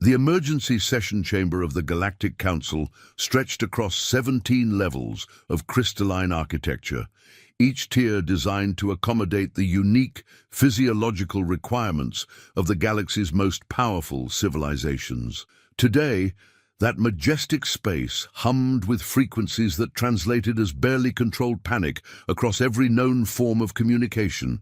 The emergency session chamber of the Galactic Council stretched across 17 levels of crystalline architecture, each tier designed to accommodate the unique physiological requirements of the galaxy's most powerful civilizations. Today, that majestic space hummed with frequencies that translated as barely controlled panic across every known form of communication.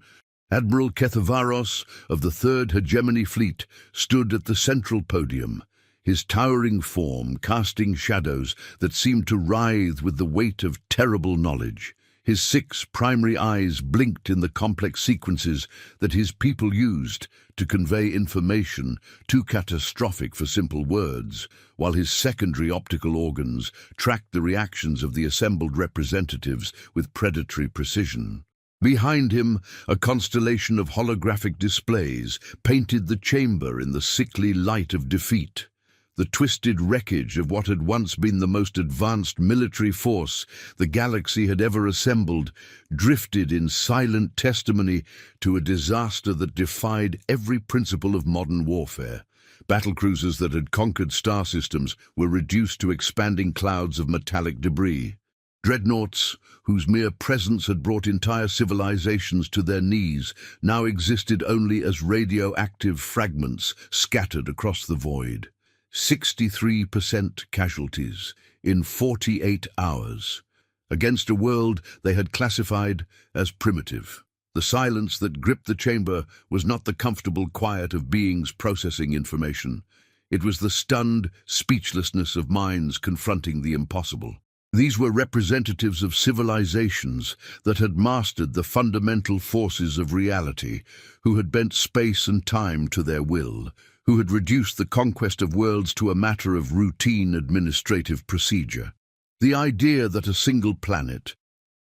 Admiral Kethyvaros of the Third Hegemony Fleet stood at the central podium, his towering form casting shadows that seemed to writhe with the weight of terrible knowledge. His 6 primary eyes blinked in the complex sequences that his people used to convey information too catastrophic for simple words, while his secondary optical organs tracked the reactions of the assembled representatives with predatory precision. Behind him, a constellation of holographic displays painted the chamber in the sickly light of defeat. The twisted wreckage of what had once been the most advanced military force the galaxy had ever assembled drifted in silent testimony to a disaster that defied every principle of modern warfare. Battlecruisers that had conquered star systems were reduced to expanding clouds of metallic debris. Dreadnoughts, whose mere presence had brought entire civilizations to their knees, now existed only as radioactive fragments scattered across the void. 63% casualties in 48 hours, against a world they had classified as primitive. The silence that gripped the chamber was not the comfortable quiet of beings processing information. It was the stunned speechlessness of minds confronting the impossible. These were representatives of civilizations that had mastered the fundamental forces of reality, who had bent space and time to their will, who had reduced the conquest of worlds to a matter of routine administrative procedure. The idea that a single planet,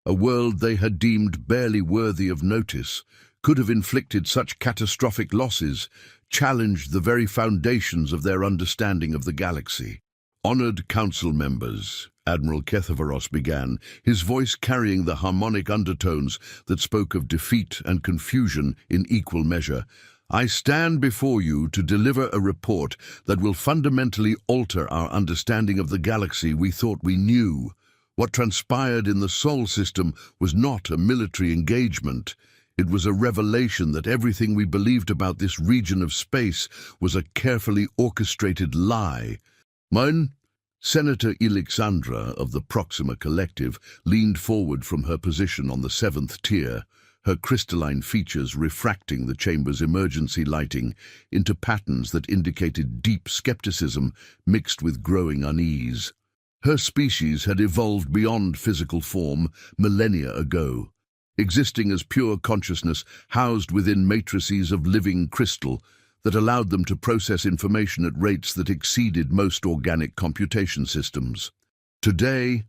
a world they had deemed barely worthy of notice, could have inflicted such catastrophic losses challenged the very foundations of their understanding of the galaxy. Honored council members, Admiral Kethyvaros began, his voice carrying the harmonic undertones that spoke of defeat and confusion in equal measure. I stand before you to deliver a report that will fundamentally alter our understanding of the galaxy we thought we knew. What transpired in the Sol system was not a military engagement. It was a revelation that everything we believed about this region of space was a carefully orchestrated lie. Senator Alexandra of the Proxima Collective leaned forward from her position on the 7th tier, her crystalline features refracting the chamber's emergency lighting into patterns that indicated deep skepticism mixed with growing unease. Her species had evolved beyond physical form millennia ago, existing as pure consciousness housed within matrices of living crystal that allowed them to process information at rates that exceeded most organic computation systems. Today,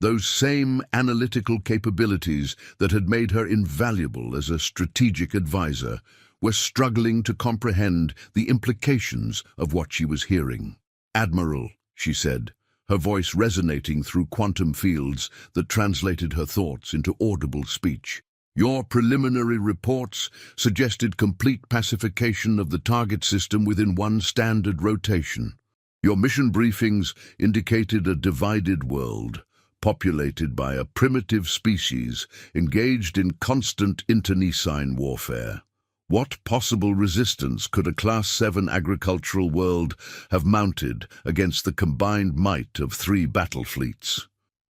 those same analytical capabilities that had made her invaluable as a strategic advisor were struggling to comprehend the implications of what she was hearing. Admiral, she said, her voice resonating through quantum fields that translated her thoughts into audible speech. Your preliminary reports suggested complete pacification of the target system within one standard rotation. Your mission briefings indicated a divided world, populated by a primitive species engaged in constant internecine warfare. What possible resistance could a Class 7 agricultural world have mounted against the combined might of 3 battle fleets?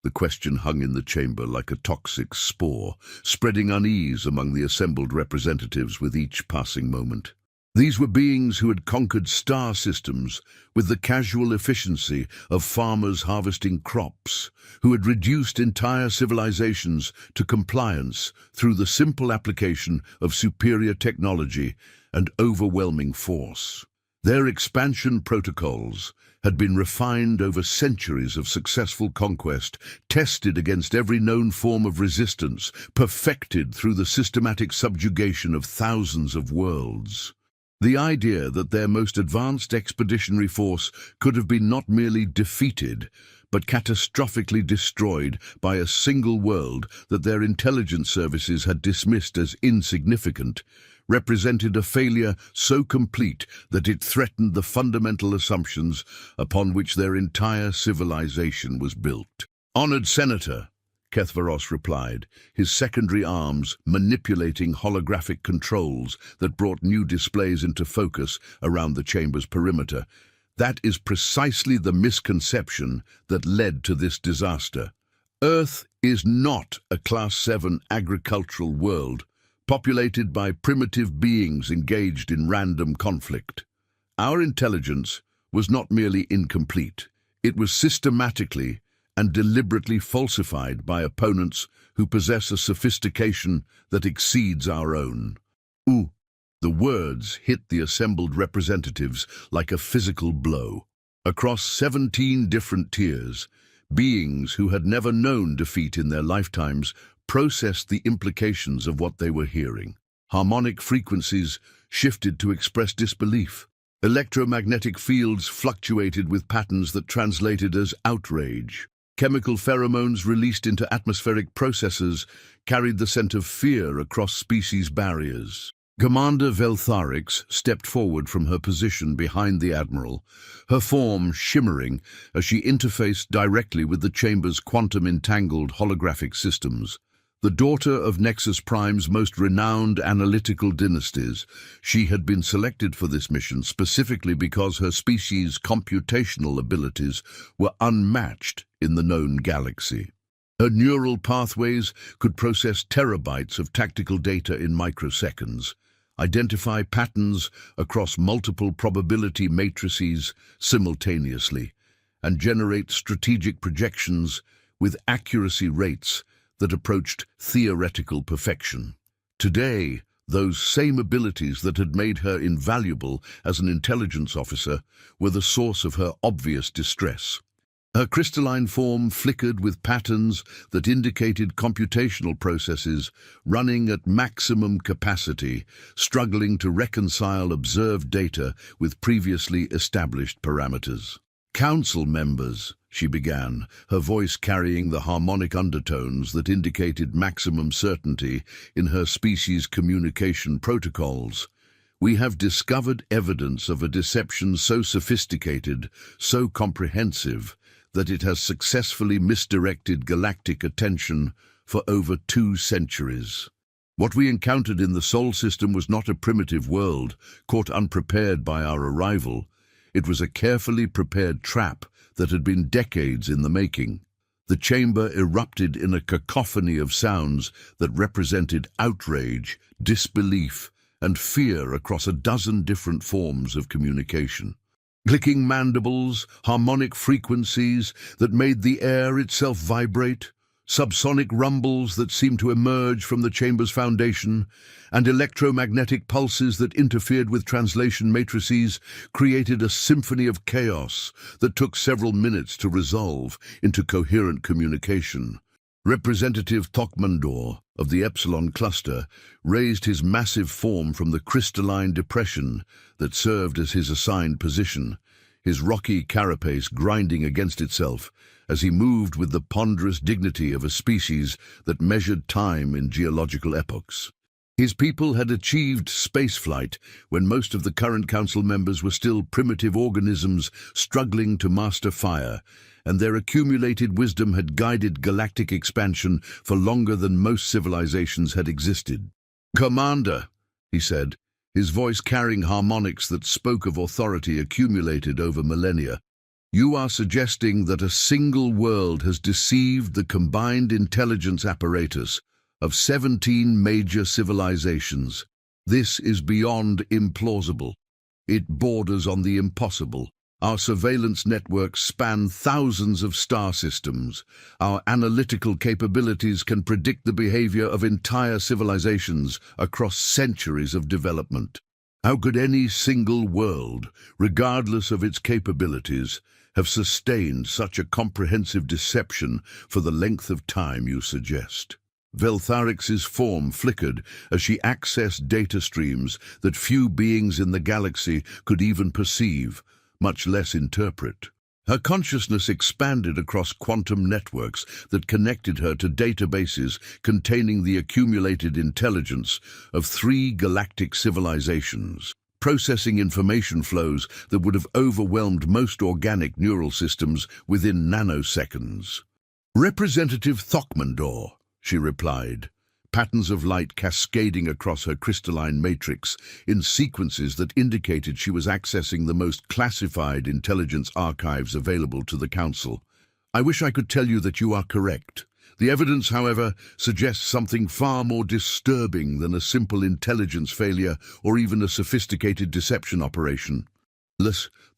The question hung in the chamber like a toxic spore, spreading unease among the assembled representatives with each passing moment. These were beings who had conquered star systems with the casual efficiency of farmers harvesting crops, who had reduced entire civilizations to compliance through the simple application of superior technology and overwhelming force. Their expansion protocols had been refined over centuries of successful conquest, tested against every known form of resistance, perfected through the systematic subjugation of thousands of worlds. The idea that their most advanced expeditionary force could have been not merely defeated, but catastrophically destroyed by a single world that their intelligence services had dismissed as insignificant, represented a failure so complete that it threatened the fundamental assumptions upon which their entire civilization was built. "Honored Senator," Kethvaros replied, his secondary arms manipulating holographic controls that brought new displays into focus around the chamber's perimeter. "That is precisely the misconception that led to this disaster. Earth is not a Class 7 agricultural world, populated by primitive beings engaged in random conflict. Our intelligence was not merely incomplete, it was systematically and deliberately falsified by opponents who possess a sophistication that exceeds our own." Ooh. The words hit the assembled representatives like a physical blow. Across 17 different tiers, beings who had never known defeat in their lifetimes processed the implications of what they were hearing. Harmonic frequencies shifted to express disbelief. Electromagnetic fields fluctuated with patterns that translated as outrage. Chemical pheromones released into atmospheric processes carried the scent of fear across species barriers. Commander Veltharix stepped forward from her position behind the Admiral, her form shimmering as she interfaced directly with the chamber's quantum-entangled holographic systems. The daughter of Nexus Prime's most renowned analytical dynasties, she had been selected for this mission specifically because her species' computational abilities were unmatched in the known galaxy. Her neural pathways could process terabytes of tactical data in microseconds, identify patterns across multiple probability matrices simultaneously, and generate strategic projections with accuracy rates that approached theoretical perfection. Today, those same abilities that had made her invaluable as an intelligence officer were the source of her obvious distress. Her crystalline form flickered with patterns that indicated computational processes running at maximum capacity, struggling to reconcile observed data with previously established parameters. "Council members," she began, her voice carrying the harmonic undertones that indicated maximum certainty in her species' communication protocols. "We have discovered evidence of a deception so sophisticated, so comprehensive, that it has successfully misdirected galactic attention for over 2 centuries. What we encountered in the Sol system was not a primitive world, caught unprepared by our arrival. It was a carefully prepared trap that had been decades in the making." The chamber erupted in a cacophony of sounds that represented outrage, disbelief, and fear across a dozen different forms of communication. Clicking mandibles, harmonic frequencies that made the air itself vibrate, subsonic rumbles that seemed to emerge from the chamber's foundation, and electromagnetic pulses that interfered with translation matrices created a symphony of chaos that took several minutes to resolve into coherent communication. Representative Tokmandor of the Epsilon cluster raised his massive form from the crystalline depression that served as his assigned position, his rocky carapace grinding against itself as he moved with the ponderous dignity of a species that measured time in geological epochs. His people had achieved spaceflight when most of the current council members were still primitive organisms struggling to master fire, and their accumulated wisdom had guided galactic expansion for longer than most civilizations had existed. "Commander," he said, his voice carrying harmonics that spoke of authority accumulated over millennia, "you are suggesting that a single world has deceived the combined intelligence apparatus of 17 major civilizations. This is beyond implausible. It borders on the impossible. Our surveillance networks span thousands of star systems. Our analytical capabilities can predict the behavior of entire civilizations across centuries of development. How could any single world, regardless of its capabilities, have sustained such a comprehensive deception for the length of time you suggest?" Veltharix's form flickered as she accessed data streams that few beings in the galaxy could even perceive, much less interpret. Her consciousness expanded across quantum networks that connected her to databases containing the accumulated intelligence of 3 galactic civilizations, processing information flows that would have overwhelmed most organic neural systems within nanoseconds. "Representative Thokmandor," she replied, patterns of light cascading across her crystalline matrix in sequences that indicated she was accessing the most classified intelligence archives available to the Council. "I wish I could tell you that you are correct. The evidence, however, suggests something far more disturbing than a simple intelligence failure or even a sophisticated deception operation."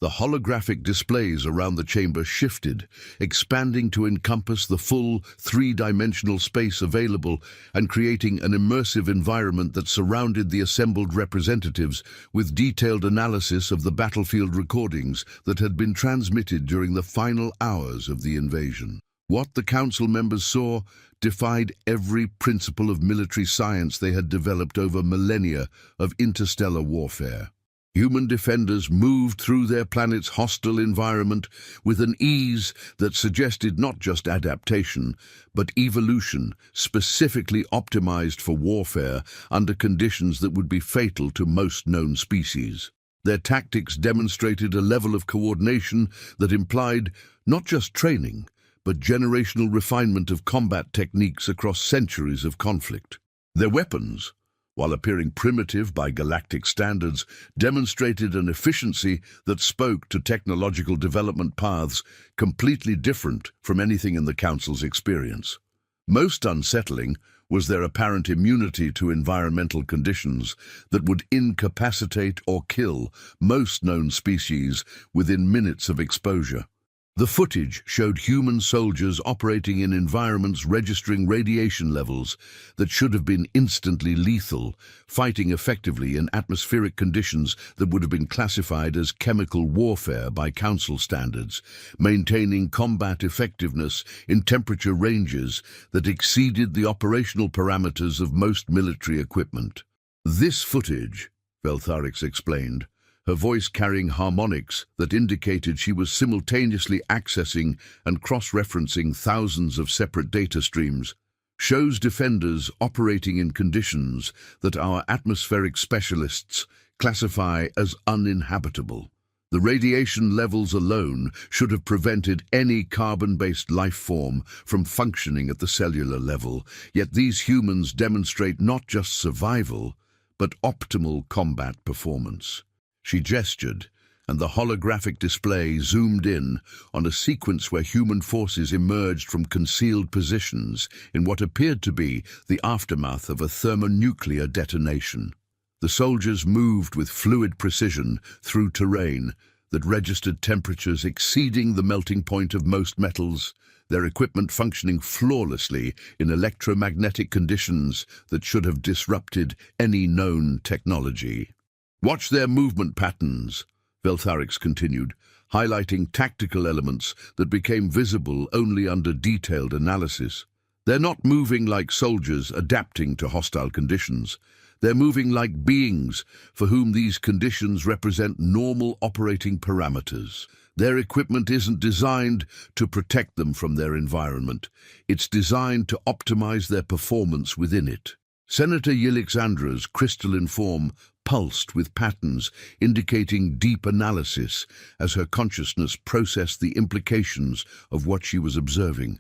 The holographic displays around the chamber shifted, expanding to encompass the full 3-dimensional space available and creating an immersive environment that surrounded the assembled representatives with detailed analysis of the battlefield recordings that had been transmitted during the final hours of the invasion. What the Council members saw defied every principle of military science they had developed over millennia of interstellar warfare. Human defenders moved through their planet's hostile environment with an ease that suggested not just adaptation, but evolution, specifically optimized for warfare under conditions that would be fatal to most known species. Their tactics demonstrated a level of coordination that implied not just training, but generational refinement of combat techniques across centuries of conflict. Their weapons, while appearing primitive by galactic standards, demonstrated an efficiency that spoke to technological development paths completely different from anything in the Council's experience. Most unsettling was their apparent immunity to environmental conditions that would incapacitate or kill most known species within minutes of exposure. The footage showed human soldiers operating in environments registering radiation levels that should have been instantly lethal, fighting effectively in atmospheric conditions that would have been classified as chemical warfare by Council standards, maintaining combat effectiveness in temperature ranges that exceeded the operational parameters of most military equipment. "This footage," Veltharix explained, her voice carrying harmonics that indicated she was simultaneously accessing and cross-referencing thousands of separate data streams, shows defenders operating in conditions that our atmospheric specialists classify as uninhabitable. The radiation levels alone should have prevented any carbon-based life form from functioning at the cellular level, yet these humans demonstrate not just survival, but optimal combat performance. She gestured, and the holographic display zoomed in on a sequence where human forces emerged from concealed positions in what appeared to be the aftermath of a thermonuclear detonation. The soldiers moved with fluid precision through terrain that registered temperatures exceeding the melting point of most metals, their equipment functioning flawlessly in electromagnetic conditions that should have disrupted any known technology. "Watch their movement patterns," Veltharix continued, highlighting tactical elements that became visible only under detailed analysis. "They're not moving like soldiers adapting to hostile conditions. They're moving like beings for whom these conditions represent normal operating parameters. Their equipment isn't designed to protect them from their environment. It's designed to optimize their performance within it." Senator Yelixandra's crystalline form pulsed with patterns indicating deep analysis as her consciousness processed the implications of what she was observing.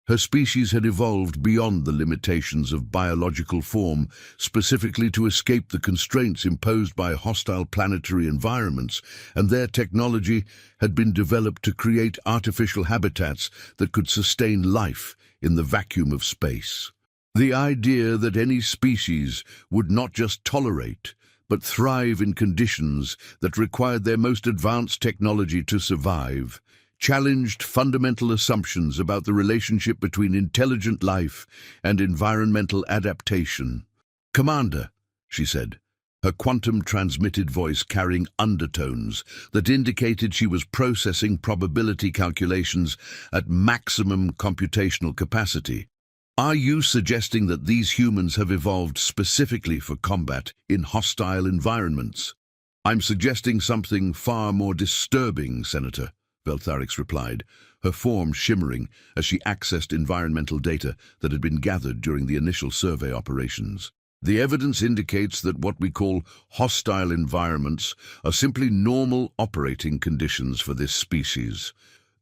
Her species had evolved beyond the limitations of biological form, specifically to escape the constraints imposed by hostile planetary environments, and their technology had been developed to create artificial habitats that could sustain life in the vacuum of space. The idea that any species would not just tolerate, but thrive in conditions that required their most advanced technology to survive, challenged fundamental assumptions about the relationship between intelligent life and environmental adaptation. "Commander," she said, her quantum-transmitted voice carrying undertones that indicated she was processing probability calculations at maximum computational capacity. "Are you suggesting that these humans have evolved specifically for combat in hostile environments?" "I'm suggesting something far more disturbing, Senator," Beltharix replied, her form shimmering as she accessed environmental data that had been gathered during the initial survey operations. The evidence indicates that what we call hostile environments are simply normal operating conditions for this species.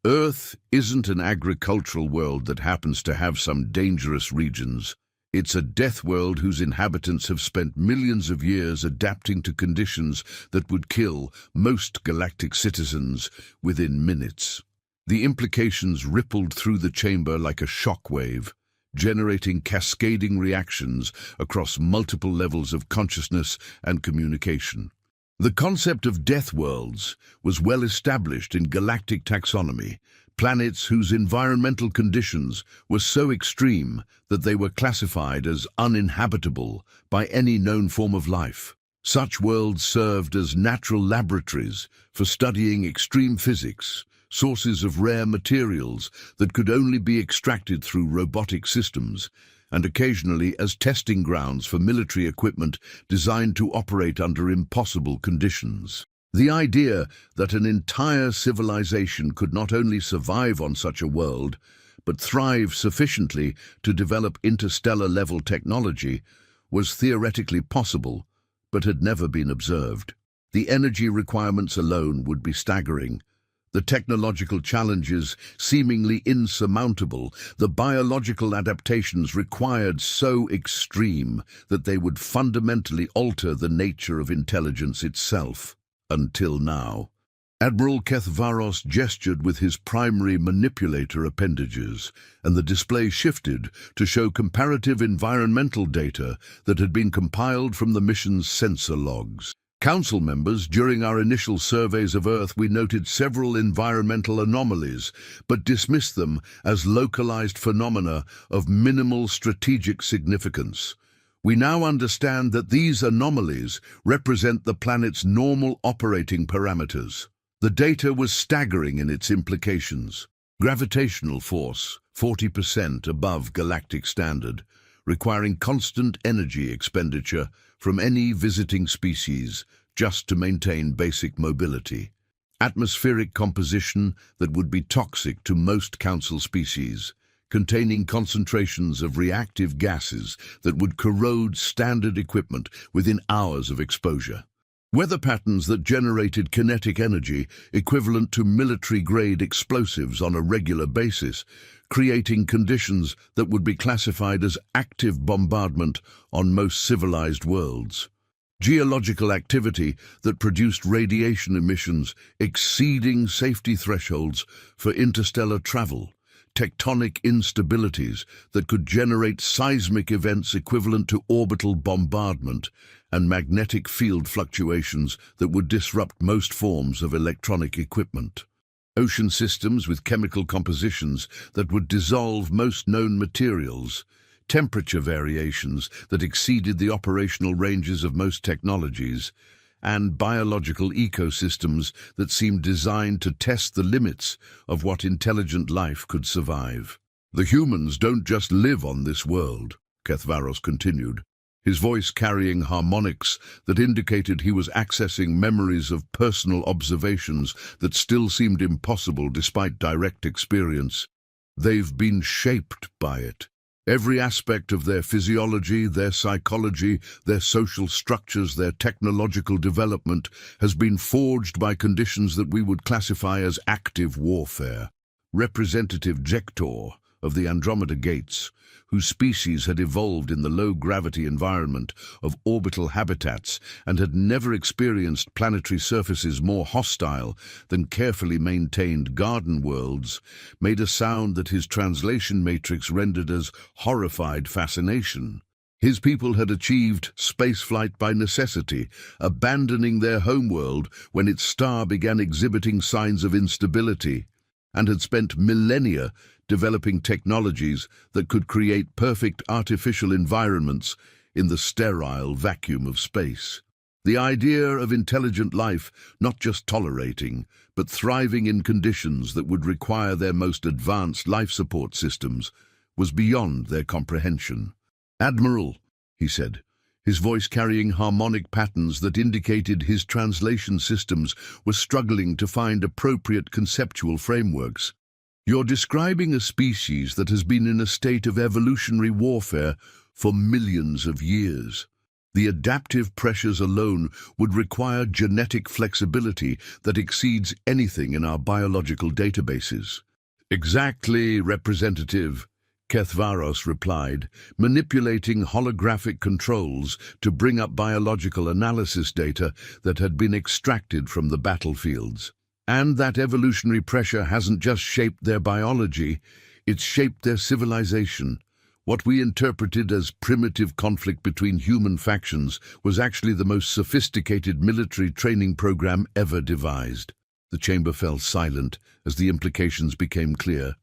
Earth isn't an agricultural world that happens to have some dangerous regions. It's a death world whose inhabitants have spent millions of years adapting to conditions that would kill most galactic citizens within minutes. The implications rippled through the chamber like a shockwave, generating cascading reactions across multiple levels of consciousness and communication. The concept of death worlds was well established in galactic taxonomy, planets whose environmental conditions were so extreme that they were classified as uninhabitable by any known form of life. Such worlds served as natural laboratories for studying extreme physics, sources of rare materials that could only be extracted through robotic systems, and occasionally as testing grounds for military equipment designed to operate under impossible conditions. The idea that an entire civilization could not only survive on such a world, but thrive sufficiently to develop interstellar-level technology was theoretically possible, but had never been observed. The energy requirements alone would be staggering, the technological challenges seemingly insurmountable, the biological adaptations required so extreme that they would fundamentally alter the nature of intelligence itself. Until now. Admiral Kethvaros gestured with his primary manipulator appendages, and the display shifted to show comparative environmental data that had been compiled from the mission's sensor logs. Council members, during our initial surveys of Earth, we noted several environmental anomalies, but dismissed them as localized phenomena of minimal strategic significance. We now understand that these anomalies represent the planet's normal operating parameters. The data was staggering in its implications. Gravitational force, 40% above galactic standard, requiring constant energy expenditure from any visiting species just to maintain basic mobility. Atmospheric composition that would be toxic to most Council species, containing concentrations of reactive gases that would corrode standard equipment within hours of exposure. Weather patterns that generated kinetic energy equivalent to military-grade explosives on a regular basis, creating conditions that would be classified as active bombardment on most civilized worlds. Geological activity that produced radiation emissions exceeding safety thresholds for interstellar travel. Tectonic instabilities that could generate seismic events equivalent to orbital bombardment, and magnetic field fluctuations that would disrupt most forms of electronic equipment. Ocean systems with chemical compositions that would dissolve most known materials, temperature variations that exceeded the operational ranges of most technologies, and biological ecosystems that seemed designed to test the limits of what intelligent life could survive. The humans don't just live on this world, Kethvaros continued, his voice carrying harmonics that indicated he was accessing memories of personal observations that still seemed impossible despite direct experience. They've been shaped by it. Every aspect of their physiology, their psychology, their social structures, their technological development has been forged by conditions that we would classify as active warfare. Representative Jector of the Andromeda Gates, whose species had evolved in the low-gravity environment of orbital habitats and had never experienced planetary surfaces more hostile than carefully maintained garden worlds, made a sound that his translation matrix rendered as horrified fascination. His people had achieved spaceflight by necessity, abandoning their homeworld when its star began exhibiting signs of instability, and had spent millennia developing technologies that could create perfect artificial environments in the sterile vacuum of space. The idea of intelligent life not just tolerating, but thriving in conditions that would require their most advanced life support systems was beyond their comprehension. "Admiral," he said, his voice carrying harmonic patterns that indicated his translation systems were struggling to find appropriate conceptual frameworks. "You're describing a species that has been in a state of evolutionary warfare for millions of years. The adaptive pressures alone would require genetic flexibility that exceeds anything in our biological databases." "Exactly, Representative," Kethvaros replied, manipulating holographic controls to bring up biological analysis data that had been extracted from the battlefields. "And that evolutionary pressure hasn't just shaped their biology, it's shaped their civilization. What we interpreted as primitive conflict between human factions was actually the most sophisticated military training program ever devised." The chamber fell silent as the implications became clear.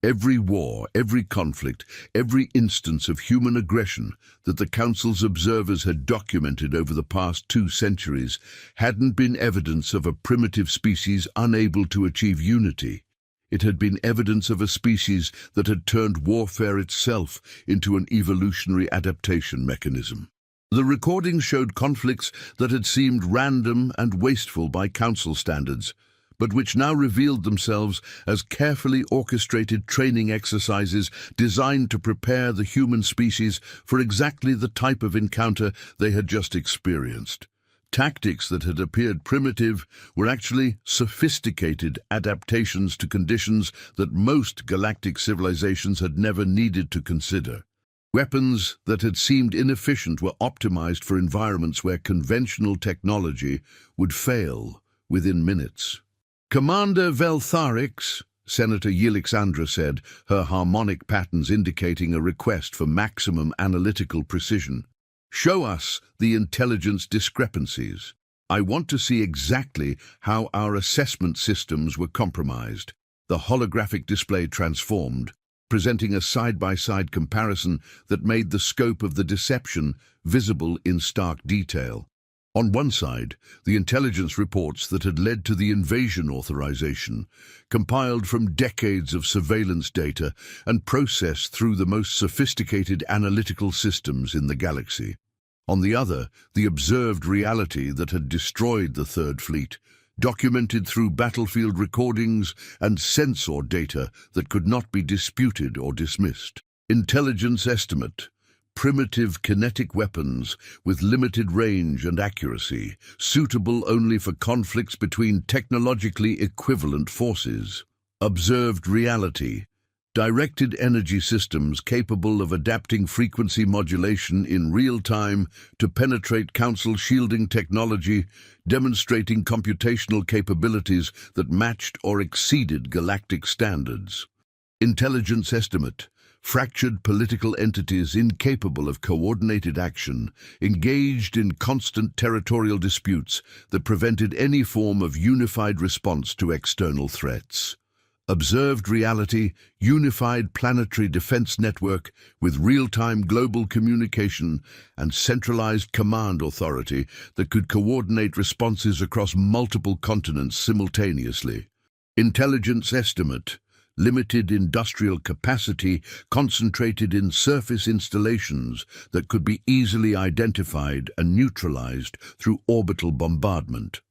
Every war, every conflict, every instance of human aggression that the Council's observers had documented over the past 2 centuries hadn't been evidence of a primitive species unable to achieve unity. It had been evidence of a species that had turned warfare itself into an evolutionary adaptation mechanism. The recordings showed conflicts that had seemed random and wasteful by Council standards, but which now revealed themselves as carefully orchestrated training exercises designed to prepare the human species for exactly the type of encounter they had just experienced. Tactics that had appeared primitive were actually sophisticated adaptations to conditions that most galactic civilizations had never needed to consider. Weapons that had seemed inefficient were optimized for environments where conventional technology would fail within minutes. "Commander Veltharix," Senator Yelixandra said, her harmonic patterns indicating a request for maximum analytical precision, "show us the intelligence discrepancies. I want to see exactly how our assessment systems were compromised." The holographic display transformed, presenting a side-by-side comparison that made the scope of the deception visible in stark detail. On one side, the intelligence reports that had led to the invasion authorization, compiled from decades of surveillance data and processed through the most sophisticated analytical systems in the galaxy. On the other, the observed reality that had destroyed the Third Fleet, documented through battlefield recordings and sensor data that could not be disputed or dismissed. Intelligence estimate: primitive kinetic weapons with limited range and accuracy, suitable only for conflicts between technologically equivalent forces. Observed reality: directed energy systems capable of adapting frequency modulation in real time to penetrate Council shielding technology, demonstrating computational capabilities that matched or exceeded galactic standards. Intelligence estimate: fractured political entities incapable of coordinated action, engaged in constant territorial disputes that prevented any form of unified response to external threats. Observed reality: unified planetary defense network with real-time global communication and centralized command authority that could coordinate responses across multiple continents simultaneously. Intelligence estimate: limited industrial capacity concentrated in surface installations that could be easily identified and neutralized through orbital bombardment.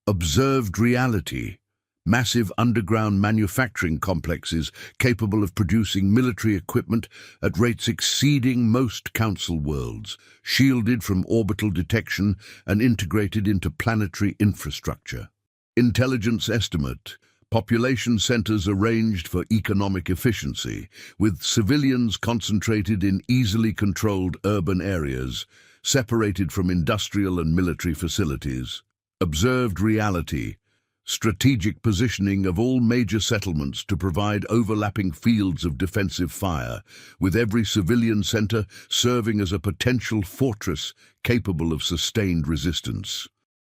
Observed reality: massive underground manufacturing complexes capable of producing military equipment at rates exceeding most Council worlds, shielded from orbital detection and integrated into planetary infrastructure. Intelligence estimate: population centers arranged for economic efficiency, with civilians concentrated in easily controlled urban areas, separated from industrial and military facilities. Observed reality: strategic positioning of all major settlements to provide overlapping fields of defensive fire, with every civilian center serving as a potential fortress capable of sustained resistance.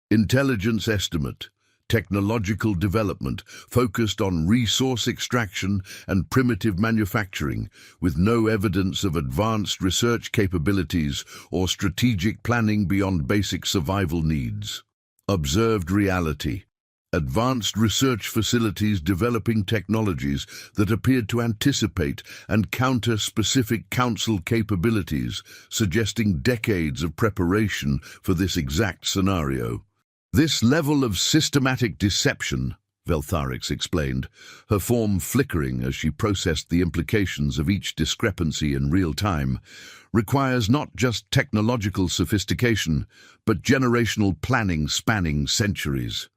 Intelligence estimate: technological development focused on resource extraction and primitive manufacturing, with no evidence of advanced research capabilities or strategic planning beyond basic survival needs. Observed reality: advanced research facilities developing technologies that appeared to anticipate and counter specific council capabilities, suggesting decades of preparation for this exact scenario. This level of systematic deception, Veltharix explained, her form flickering as she processed the implications of each discrepancy in real time, requires not just technological sophistication, but generational planning spanning centuries.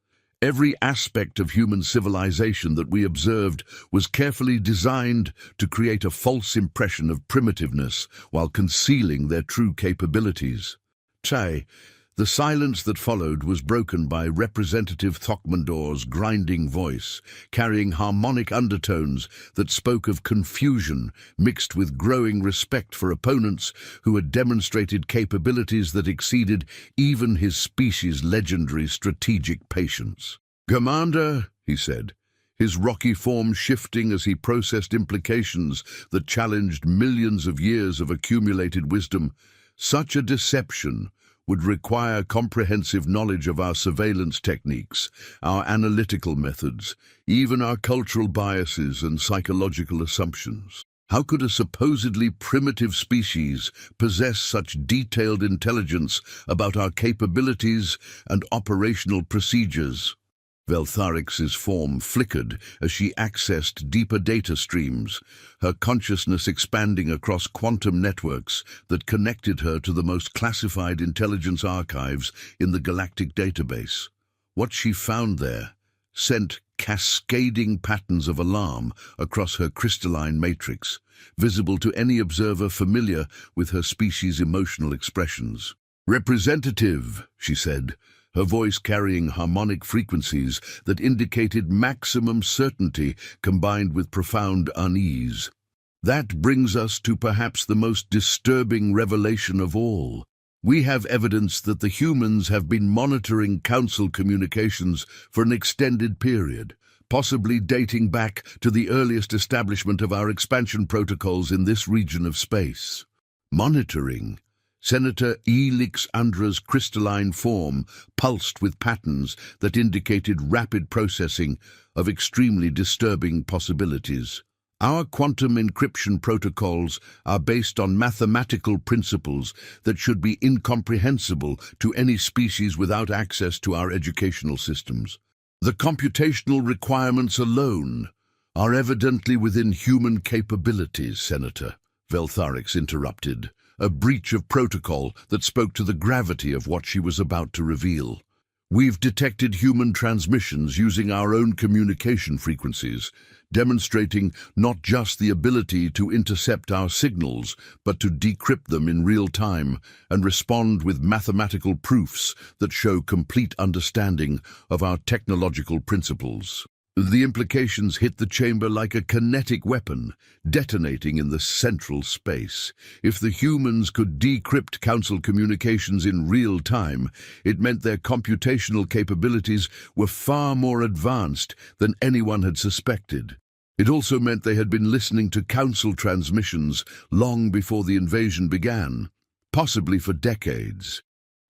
Every aspect of human civilization that we observed was carefully designed to create a false impression of primitiveness while concealing their true capabilities. The silence that followed was broken by Representative Thokmandor's grinding voice, carrying harmonic undertones that spoke of confusion mixed with growing respect for opponents who had demonstrated capabilities that exceeded even his species' legendary strategic patience. "Commander," he said, his rocky form shifting as he processed implications that challenged millions of years of accumulated wisdom, "such a deception would require comprehensive knowledge of our surveillance techniques, our analytical methods, even our cultural biases and psychological assumptions. How could a supposedly primitive species possess such detailed intelligence about our capabilities and operational procedures?" Veltharix's form flickered as she accessed deeper data streams, her consciousness expanding across quantum networks that connected her to the most classified intelligence archives in the Galactic database. What she found there sent cascading patterns of alarm across her crystalline matrix, visible to any observer familiar with her species' emotional expressions. "Representative," she said, her voice carrying harmonic frequencies that indicated maximum certainty combined with profound unease. "That brings us to perhaps the most disturbing revelation of all. We have evidence that the humans have been monitoring Council communications for an extended period, possibly dating back to the earliest establishment of our expansion protocols in this region of space." Monitoring? Senator Elix Andra's crystalline form pulsed with patterns that indicated rapid processing of extremely disturbing possibilities. "Our quantum encryption protocols are based on mathematical principles that should be incomprehensible to any species without access to our educational systems. The computational requirements alone are evidently within human capabilities, Senator," Veltharix interrupted, a breach of protocol that spoke to the gravity of what she was about to reveal. "We've detected human transmissions using our own communication frequencies, demonstrating not just the ability to intercept our signals, but to decrypt them in real time and respond with mathematical proofs that show complete understanding of our technological principles." The implications hit the chamber like a kinetic weapon, detonating in the central space. If the humans could decrypt Council communications in real time, it meant their computational capabilities were far more advanced than anyone had suspected. It also meant they had been listening to Council transmissions long before the invasion began, possibly for decades.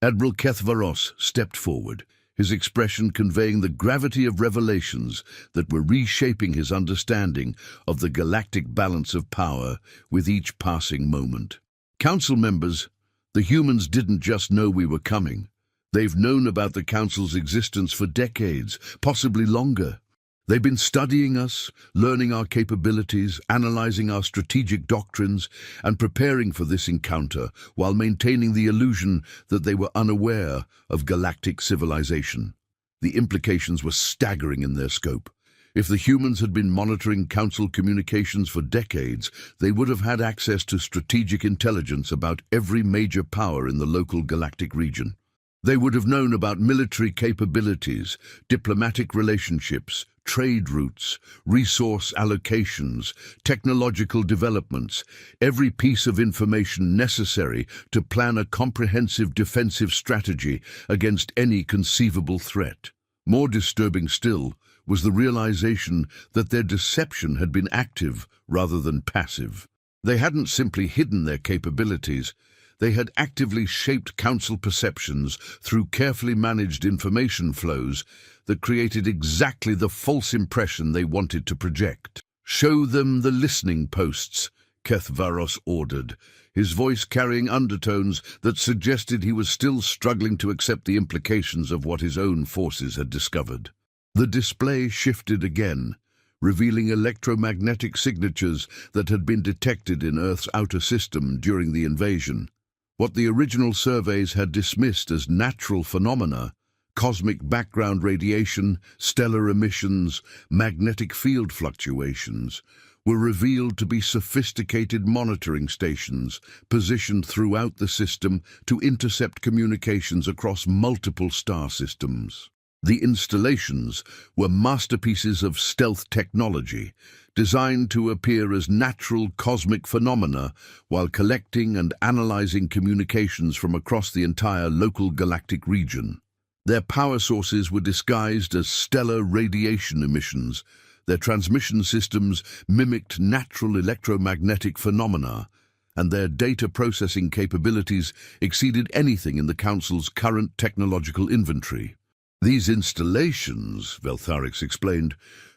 Admiral Kethvaros stepped forward, his expression conveying the gravity of revelations that were reshaping his understanding of the galactic balance of power with each passing moment. "Council members, the humans didn't just know we were coming. They've known about the Council's existence for decades, possibly longer. They've been studying us, learning our capabilities, analyzing our strategic doctrines, and preparing for this encounter while maintaining the illusion that they were unaware of galactic civilization." The implications were staggering in their scope. If the humans had been monitoring Council communications for decades, they would have had access to strategic intelligence about every major power in the local galactic region. They would have known about military capabilities, diplomatic relationships, trade routes, resource allocations, technological developments, every piece of information necessary to plan a comprehensive defensive strategy against any conceivable threat. More disturbing still was the realization that their deception had been active rather than passive. They hadn't simply hidden their capabilities, They had actively shaped Council perceptions through carefully managed information flows that created exactly the false impression they wanted to project. "Show them the listening posts," Kethvaros ordered, his voice carrying undertones that suggested he was still struggling to accept the implications of what his own forces had discovered. The display shifted again, revealing electromagnetic signatures that had been detected in Earth's outer system during the invasion. What the original surveys had dismissed as natural phenomena, cosmic background radiation, stellar emissions, magnetic field fluctuations, were revealed to be sophisticated monitoring stations positioned throughout the system to intercept communications across multiple star systems. The installations were masterpieces of stealth technology, designed to appear as natural cosmic phenomena while collecting and analyzing communications from across the entire local galactic region. Their power sources were disguised as stellar radiation emissions. Their transmission systems mimicked natural electromagnetic phenomena, and their data processing capabilities exceeded anything in the Council's current technological inventory. "These installations," Veltharix explained,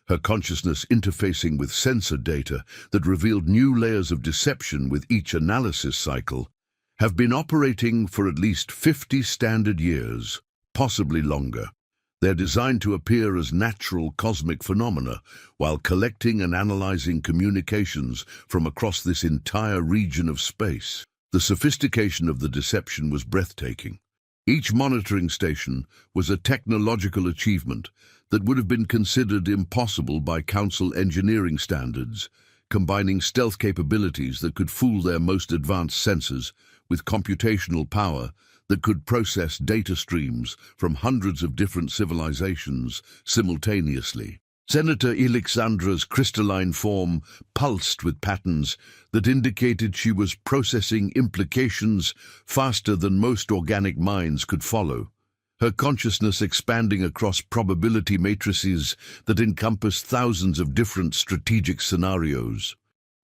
her consciousness interfacing with sensor data that revealed new layers of deception with each analysis cycle, "have been operating for at least 50 standard years, possibly longer. They're designed to appear as natural cosmic phenomena while collecting and analyzing communications from across this entire region of space." The sophistication of the deception was breathtaking. Each monitoring station was a technological achievement that would have been considered impossible by Council engineering standards, combining stealth capabilities that could fool their most advanced sensors with computational power that could process data streams from hundreds of different civilizations simultaneously. Senator Alexandra's crystalline form pulsed with patterns that indicated she was processing implications faster than most organic minds could follow, her consciousness expanding across probability matrices that encompassed thousands of different strategic scenarios.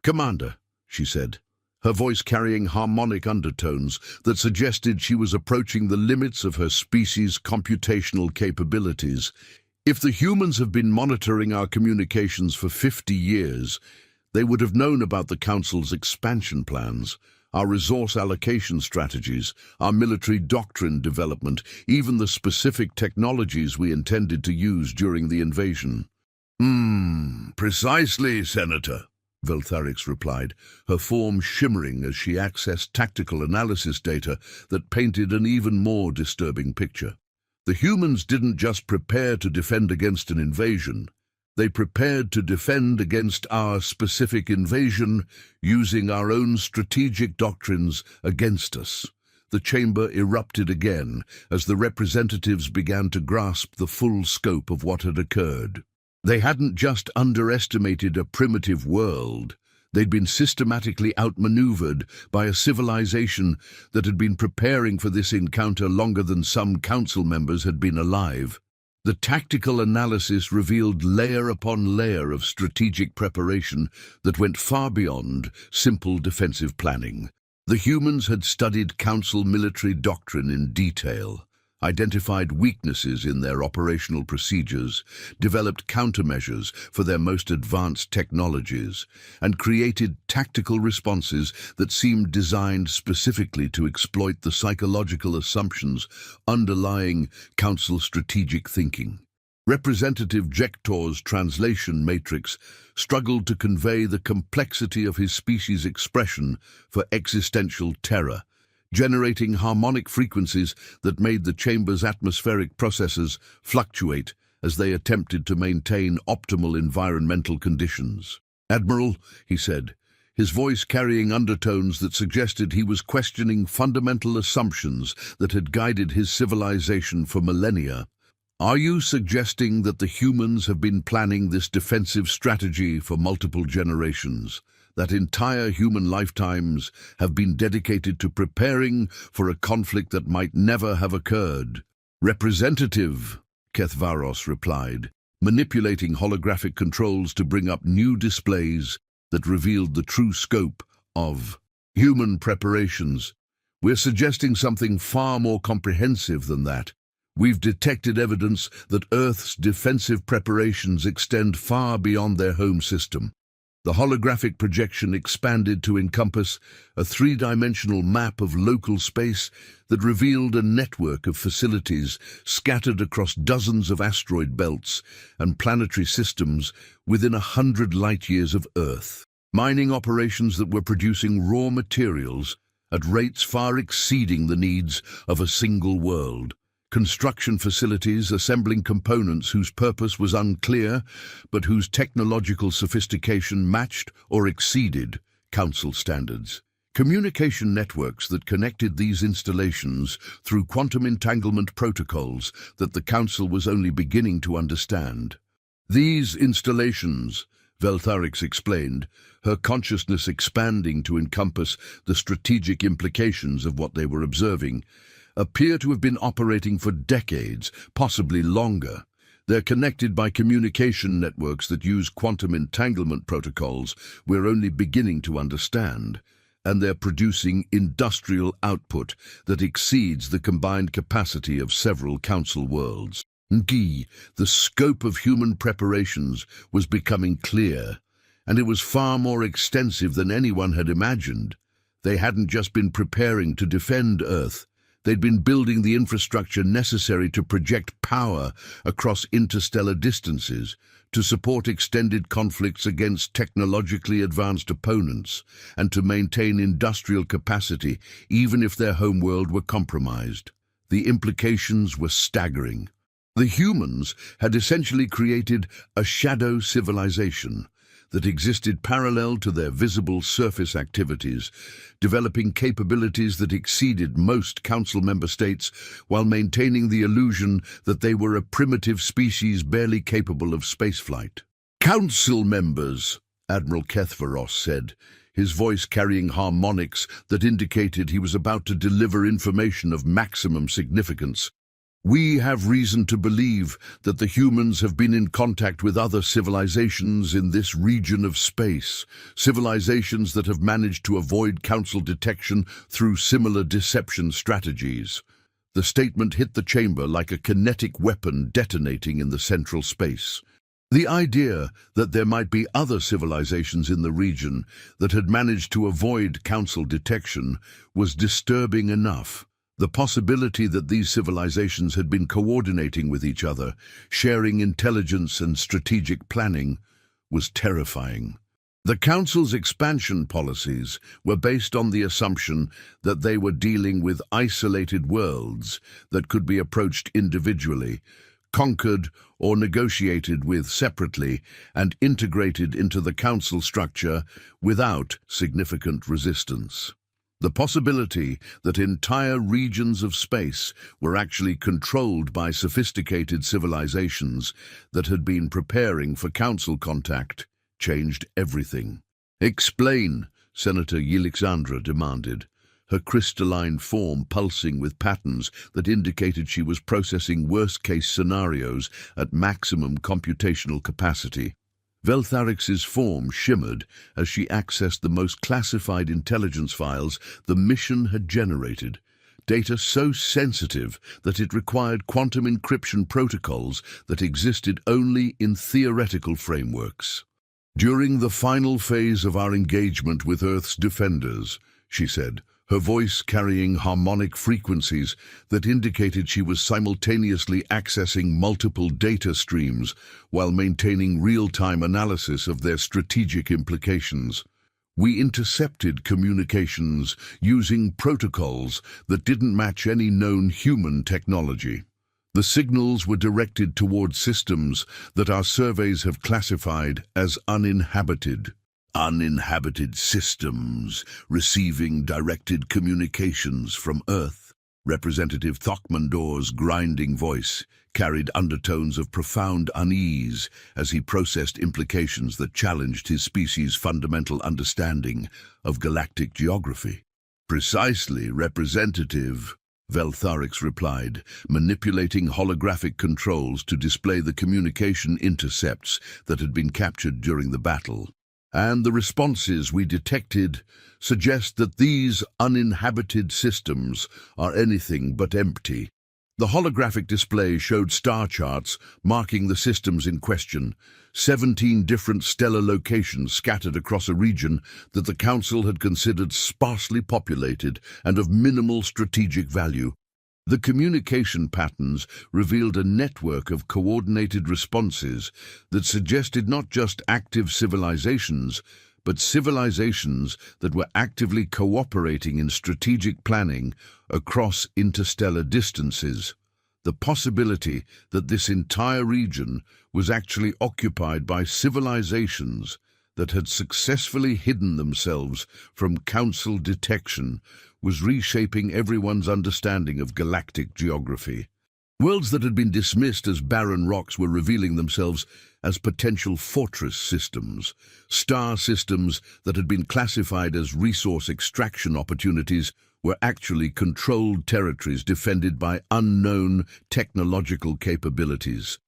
"Commander," she said, her voice carrying harmonic undertones that suggested she was approaching the limits of her species' computational capabilities, "if the humans have been monitoring our communications for 50 years, they would have known about the Council's expansion plans, our resource allocation strategies, our military doctrine development, even the specific technologies we intended to use during the invasion." Precisely, Senator," Veltharix replied, her form shimmering as she accessed tactical analysis data that painted an even more disturbing picture. "The humans didn't just prepare to defend against an invasion. They prepared to defend against our specific invasion, using our own strategic doctrines against us." The chamber erupted again as the representatives began to grasp the full scope of what had occurred. They hadn't just underestimated a primitive world. They'd been systematically outmaneuvered by a civilization that had been preparing for this encounter longer than some council members had been alive. The tactical analysis revealed layer upon layer of strategic preparation that went far beyond simple defensive planning. The humans had studied council military doctrine in detail, identified weaknesses in their operational procedures, developed countermeasures for their most advanced technologies, and created tactical responses that seemed designed specifically to exploit the psychological assumptions underlying Council strategic thinking. Representative Jektor's translation matrix struggled to convey the complexity of his species' expression for existential terror, generating harmonic frequencies that made the chamber's atmospheric processes fluctuate as they attempted to maintain optimal environmental conditions. "Admiral," he said, his voice carrying undertones that suggested he was questioning fundamental assumptions that had guided his civilization for millennia, "are you suggesting that the humans have been planning this defensive strategy for multiple generations? That entire human lifetimes have been dedicated to preparing for a conflict that might never have occurred?" "Representative," Kethvaros replied, manipulating holographic controls to bring up new displays that revealed the true scope of human preparations. We're suggesting something far more comprehensive than that. We've detected evidence that Earth's defensive preparations extend far beyond their home system. The holographic projection expanded to encompass a three-dimensional map of local space that revealed a network of facilities scattered across dozens of asteroid belts and planetary systems within 100 light-years of Earth. Mining operations that were producing raw materials at rates far exceeding the needs of a single world. Construction facilities assembling components whose purpose was unclear, but whose technological sophistication matched or exceeded Council standards. Communication networks that connected these installations through quantum entanglement protocols that the Council was only beginning to understand. These installations, Veltharix explained, her consciousness expanding to encompass the strategic implications of what they were observing, appear to have been operating for decades, possibly longer. They're connected by communication networks that use quantum entanglement protocols we're only beginning to understand, and they're producing industrial output that exceeds the combined capacity of several Council worlds. Ngi, the scope of human preparations was becoming clear, and it was far more extensive than anyone had imagined. They hadn't just been preparing to defend Earth. They'd been building the infrastructure necessary to project power across interstellar distances, to support extended conflicts against technologically advanced opponents, and to maintain industrial capacity even if their homeworld were compromised. The implications were staggering. The humans had essentially created a shadow civilization that existed parallel to their visible surface activities, developing capabilities that exceeded most Council member states while maintaining the illusion that they were a primitive species barely capable of spaceflight. "Council members," Admiral Kethvaros said, his voice carrying harmonics that indicated he was about to deliver information of maximum significance. "We have reason to believe that the humans have been in contact with other civilizations in this region of space, civilizations that have managed to avoid Council detection through similar deception strategies." The statement hit the chamber like a kinetic weapon detonating in the central space. The idea that there might be other civilizations in the region that had managed to avoid Council detection was disturbing enough. The possibility that these civilizations had been coordinating with each other, sharing intelligence and strategic planning, was terrifying. The Council's expansion policies were based on the assumption that they were dealing with isolated worlds that could be approached individually, conquered or negotiated with separately, and integrated into the Council structure without significant resistance. The possibility that entire regions of space were actually controlled by sophisticated civilizations that had been preparing for Council contact changed everything. "Explain," Senator Yelixandra demanded, her crystalline form pulsing with patterns that indicated she was processing worst-case scenarios at maximum computational capacity. Veltharix's form shimmered as she accessed the most classified intelligence files the mission had generated, data so sensitive that it required quantum encryption protocols that existed only in theoretical frameworks. "During the final phase of our engagement with Earth's defenders," she said, her voice carrying harmonic frequencies that indicated she was simultaneously accessing multiple data streams while maintaining real-time analysis of their strategic implications. "We intercepted communications using protocols that didn't match any known human technology. The signals were directed toward systems that our surveys have classified as uninhabited. Uninhabited systems receiving directed communications from Earth." Representative Thokmandor's grinding voice carried undertones of profound unease as he processed implications that challenged his species' fundamental understanding of galactic geography. "Precisely, Representative," Veltharix replied, manipulating holographic controls to display the communication intercepts that had been captured during the battle. and the responses we detected suggest that these uninhabited systems are anything but empty. The holographic display showed star charts marking the systems in question, 17 different stellar locations scattered across a region that the Council had considered sparsely populated and of minimal strategic value. The communication patterns revealed a network of coordinated responses that suggested not just active civilizations, but civilizations that were actively cooperating in strategic planning across interstellar distances. The possibility that this entire region was actually occupied by civilizations that had successfully hidden themselves from Council detection was reshaping everyone's understanding of galactic geography. Worlds that had been dismissed as barren rocks were revealing themselves as potential fortress systems, star systems that had been classified as resource extraction opportunities were actually controlled territories defended by unknown technological capabilities.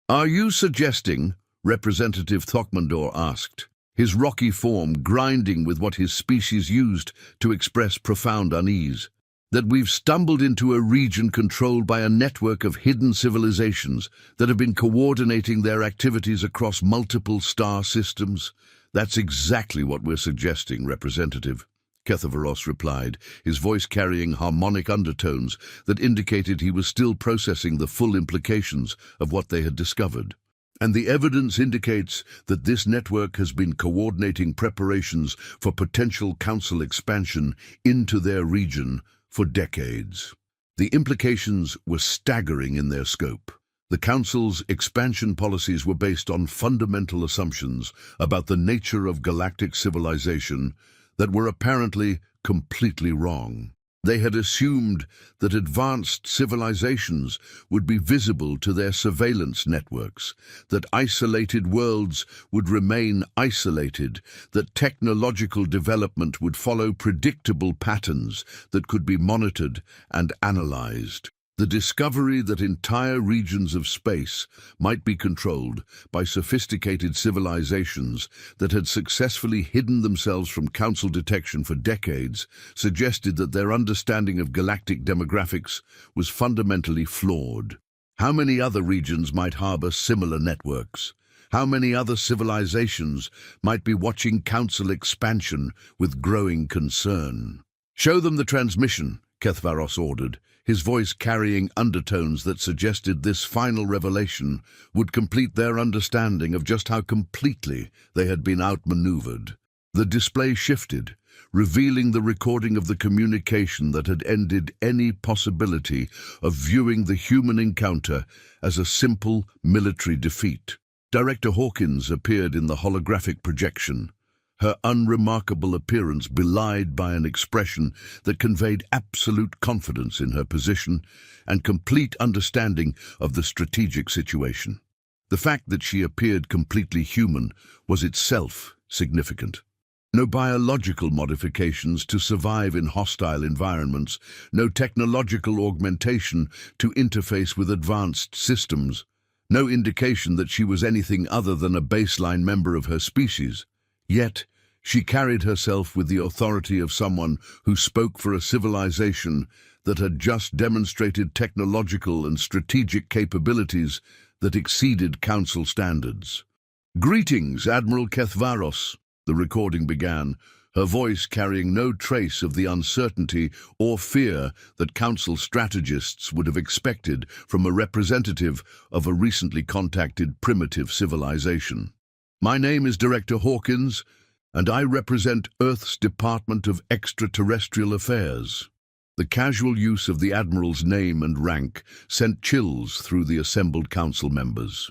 "Are you suggesting," Representative Thokmandor asked, his rocky form grinding with what his species used to express profound unease, "that we've stumbled into a region controlled by a network of hidden civilizations that have been coordinating their activities across multiple star systems?" "That's exactly what we're suggesting, Representative," Kethavaros replied, his voice carrying harmonic undertones that indicated he was still processing the full implications of what they had discovered. "And the evidence indicates that this network has been coordinating preparations for potential Council expansion into their region for decades." The implications were staggering in their scope. The Council's expansion policies were based on fundamental assumptions about the nature of galactic civilization that were apparently completely wrong. They had assumed that advanced civilizations would be visible to their surveillance networks, that isolated worlds would remain isolated, that technological development would follow predictable patterns that could be monitored and analyzed. The discovery that entire regions of space might be controlled by sophisticated civilizations that had successfully hidden themselves from Council detection for decades suggested that their understanding of galactic demographics was fundamentally flawed. How many other regions might harbor similar networks? How many other civilizations might be watching Council expansion with growing concern? "Show them the transmission," Kethvaros ordered, his voice carrying undertones that suggested this final revelation would complete their understanding of just how completely they had been outmaneuvered. The display shifted, revealing the recording of the communication that had ended any possibility of viewing the human encounter as a simple military defeat. Director Hawkins appeared in the holographic projection, her unremarkable appearance belied by an expression that conveyed absolute confidence in her position and complete understanding of the strategic situation. The fact that she appeared completely human was itself significant. No biological modifications to survive in hostile environments, no technological augmentation to interface with advanced systems, no indication that she was anything other than a baseline member of her species. Yet, she carried herself with the authority of someone who spoke for a civilization that had just demonstrated technological and strategic capabilities that exceeded Council standards. "Greetings, Admiral Kethvaros," the recording began, her voice carrying no trace of the uncertainty or fear that Council strategists would have expected from a representative of a recently contacted primitive civilization. "My name is Director Hawkins, and I represent Earth's Department of Extraterrestrial Affairs." The casual use of the Admiral's name and rank sent chills through the assembled Council members.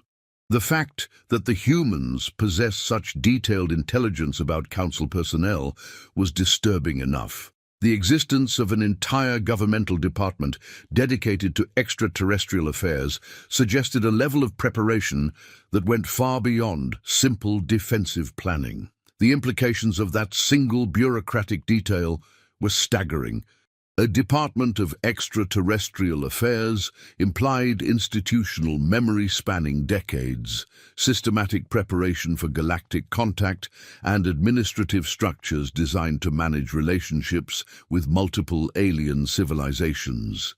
The fact that the humans possess such detailed intelligence about Council personnel was disturbing enough. The existence of an entire governmental department dedicated to extraterrestrial affairs suggested a level of preparation that went far beyond simple defensive planning. The implications of that single bureaucratic detail were staggering, A Department of Extraterrestrial Affairs implied institutional memory spanning decades, systematic preparation for galactic contact, and administrative structures designed to manage relationships with multiple alien civilizations.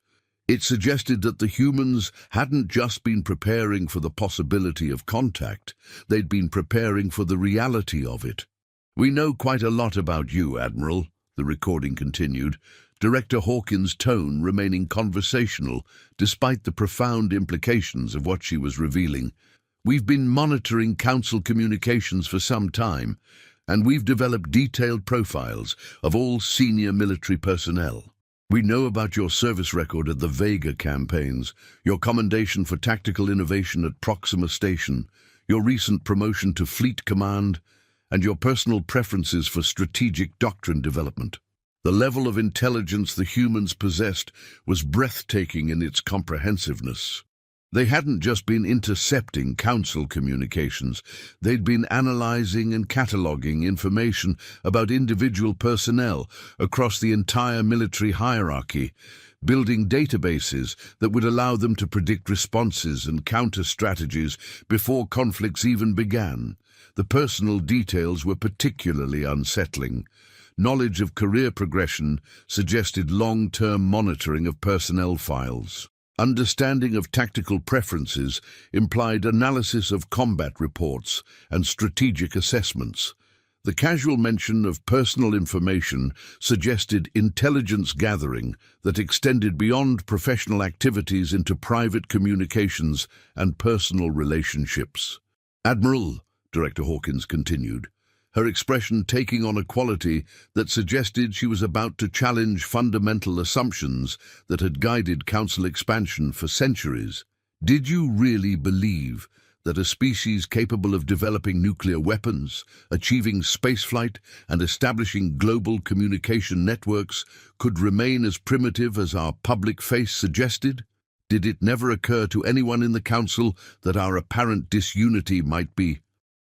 It suggested that the humans hadn't just been preparing for the possibility of contact, they'd been preparing for the reality of it. "We know quite a lot about you, Admiral," the recording continued, Director Hawkins' tone remaining conversational despite the profound implications of what she was revealing. "We've been monitoring Council communications for some time, and we've developed detailed profiles of all senior military personnel. We know about your service record at the Vega campaigns, your commendation for tactical innovation at Proxima Station, your recent promotion to Fleet Command, and your personal preferences for strategic doctrine development. The level of intelligence the humans possessed was breathtaking in its comprehensiveness. They hadn't just been intercepting Council communications, they'd been analyzing and cataloging information about individual personnel across the entire military hierarchy, building databases that would allow them to predict responses and counter strategies before conflicts even began. The personal details were particularly unsettling. Knowledge of career progression suggested long-term monitoring of personnel files. Understanding of tactical preferences implied analysis of combat reports and strategic assessments. The casual mention of personal information suggested intelligence gathering that extended beyond professional activities into private communications and personal relationships. "Admiral," Director Hawkins continued, her expression taking on a quality that suggested she was about to challenge fundamental assumptions that had guided Council expansion for centuries. "Did you really believe that a species capable of developing nuclear weapons, achieving spaceflight, and establishing global communication networks could remain as primitive as our public face suggested? Did it never occur to anyone in the Council that our apparent disunity might be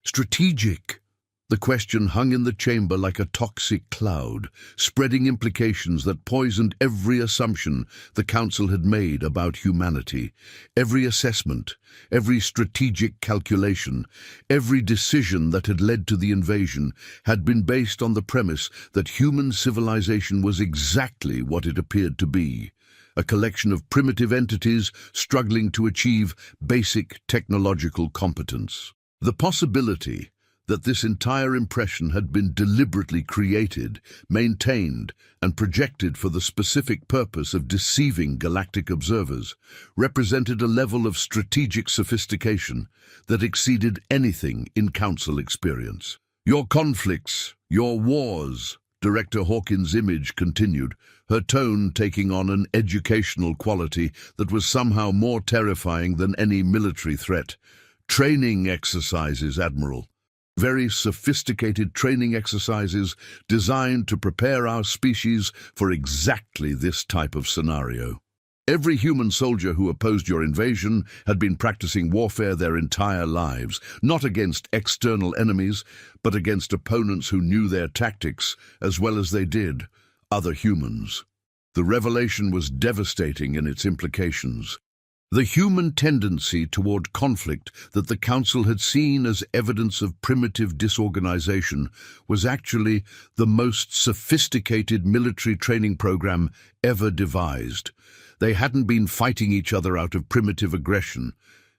strategic?" The question hung in the chamber like a toxic cloud, spreading implications that poisoned every assumption the Council had made about humanity. Every assessment, every strategic calculation, every decision that had led to the invasion had been based on the premise that human civilization was exactly what it appeared to be: a collection of primitive entities struggling to achieve basic technological competence. The possibility that this entire impression had been deliberately created, maintained, and projected for the specific purpose of deceiving galactic observers, represented a level of strategic sophistication that exceeded anything in Council experience. "Your conflicts, your wars," Director Hawkins' image continued, her tone taking on an educational quality that was somehow more terrifying than any military threat. "Training exercises, Admiral. Very sophisticated training exercises designed to prepare our species for exactly this type of scenario. Every human soldier who opposed your invasion had been practicing warfare their entire lives, not against external enemies, but against opponents who knew their tactics as well as they did other humans." The revelation was devastating in its implications. The human tendency toward conflict that the Council had seen as evidence of primitive disorganization was actually the most sophisticated military training program ever devised. They hadn't been fighting each other out of primitive aggression.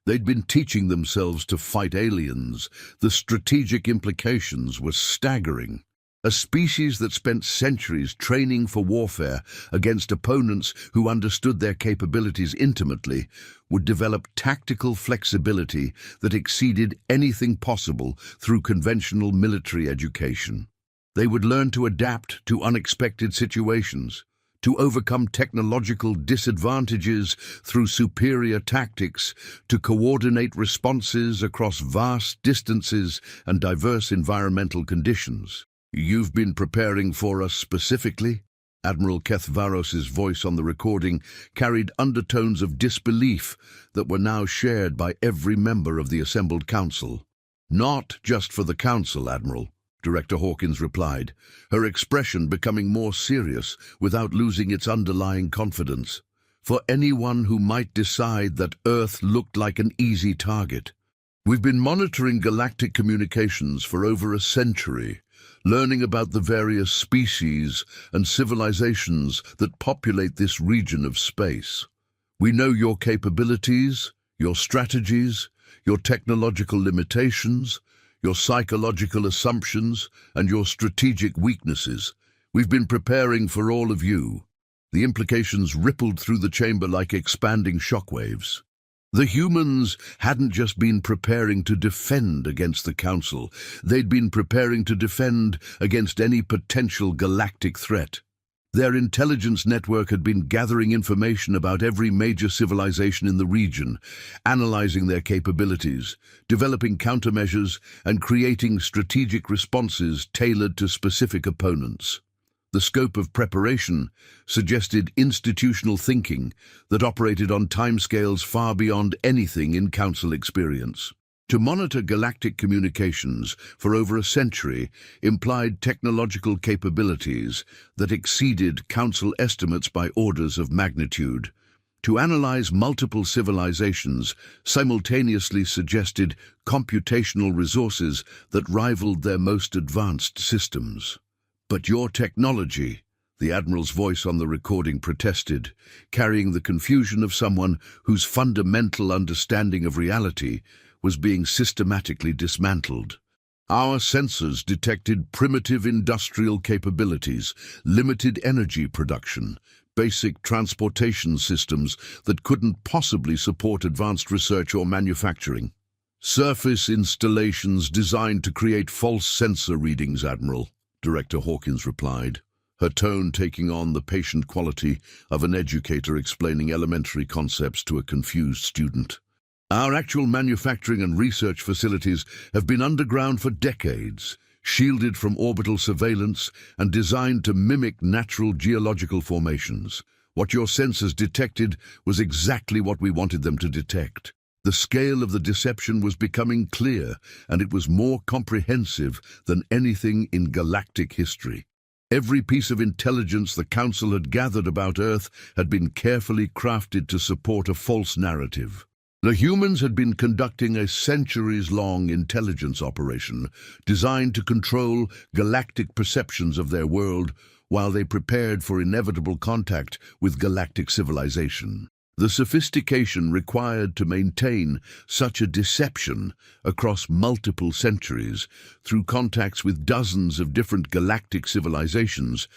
They'd been teaching themselves to fight aliens. The strategic implications were staggering. A species that spent centuries training for warfare against opponents who understood their capabilities intimately would develop tactical flexibility that exceeded anything possible through conventional military education. They would learn to adapt to unexpected situations, to overcome technological disadvantages through superior tactics, to coordinate responses across vast distances and diverse environmental conditions. "You've been preparing for us specifically?" Admiral Kethvaros's voice on the recording carried undertones of disbelief that were now shared by every member of the assembled Council. "Not just for the Council, Admiral," Director Hawkins replied, her expression becoming more serious without losing its underlying confidence. For anyone who might decide that Earth looked like an easy target. We've been monitoring galactic communications for over a century, learning about the various species and civilizations that populate this region of space. We know your capabilities, your strategies, your technological limitations, your psychological assumptions, and your strategic weaknesses. We've been preparing for all of you. The implications rippled through the chamber like expanding shockwaves. The humans hadn't just been preparing to defend against the Council, they'd been preparing to defend against any potential galactic threat. Their intelligence network had been gathering information about every major civilization in the region, analyzing their capabilities, developing countermeasures, and creating strategic responses tailored to specific opponents. The scope of preparation suggested institutional thinking that operated on timescales far beyond anything in Council experience. To monitor galactic communications for over a century implied technological capabilities that exceeded Council estimates by orders of magnitude. To analyze multiple civilizations simultaneously suggested computational resources that rivaled their most advanced systems. "But your technology," the Admiral's voice on the recording protested, carrying the confusion of someone whose fundamental understanding of reality was being systematically dismantled. "Our sensors detected primitive industrial capabilities, limited energy production, basic transportation systems that couldn't possibly support advanced research or manufacturing. Surface installations designed to create false sensor readings, Admiral," Director Hawkins replied, her tone taking on the patient quality of an educator explaining elementary concepts to a confused student. "Our actual manufacturing and research facilities have been underground for decades, shielded from orbital surveillance and designed to mimic natural geological formations. What your sensors detected was exactly what we wanted them to detect. The scale of the deception was becoming clear, and it was more comprehensive than anything in galactic history. Every piece of intelligence the Council had gathered about Earth had been carefully crafted to support a false narrative. The humans had been conducting a centuries-long intelligence operation designed to control galactic perceptions of their world while they prepared for inevitable contact with galactic civilization. The sophistication required to maintain such a deception across multiple centuries through contacts with dozens of different galactic civilizations,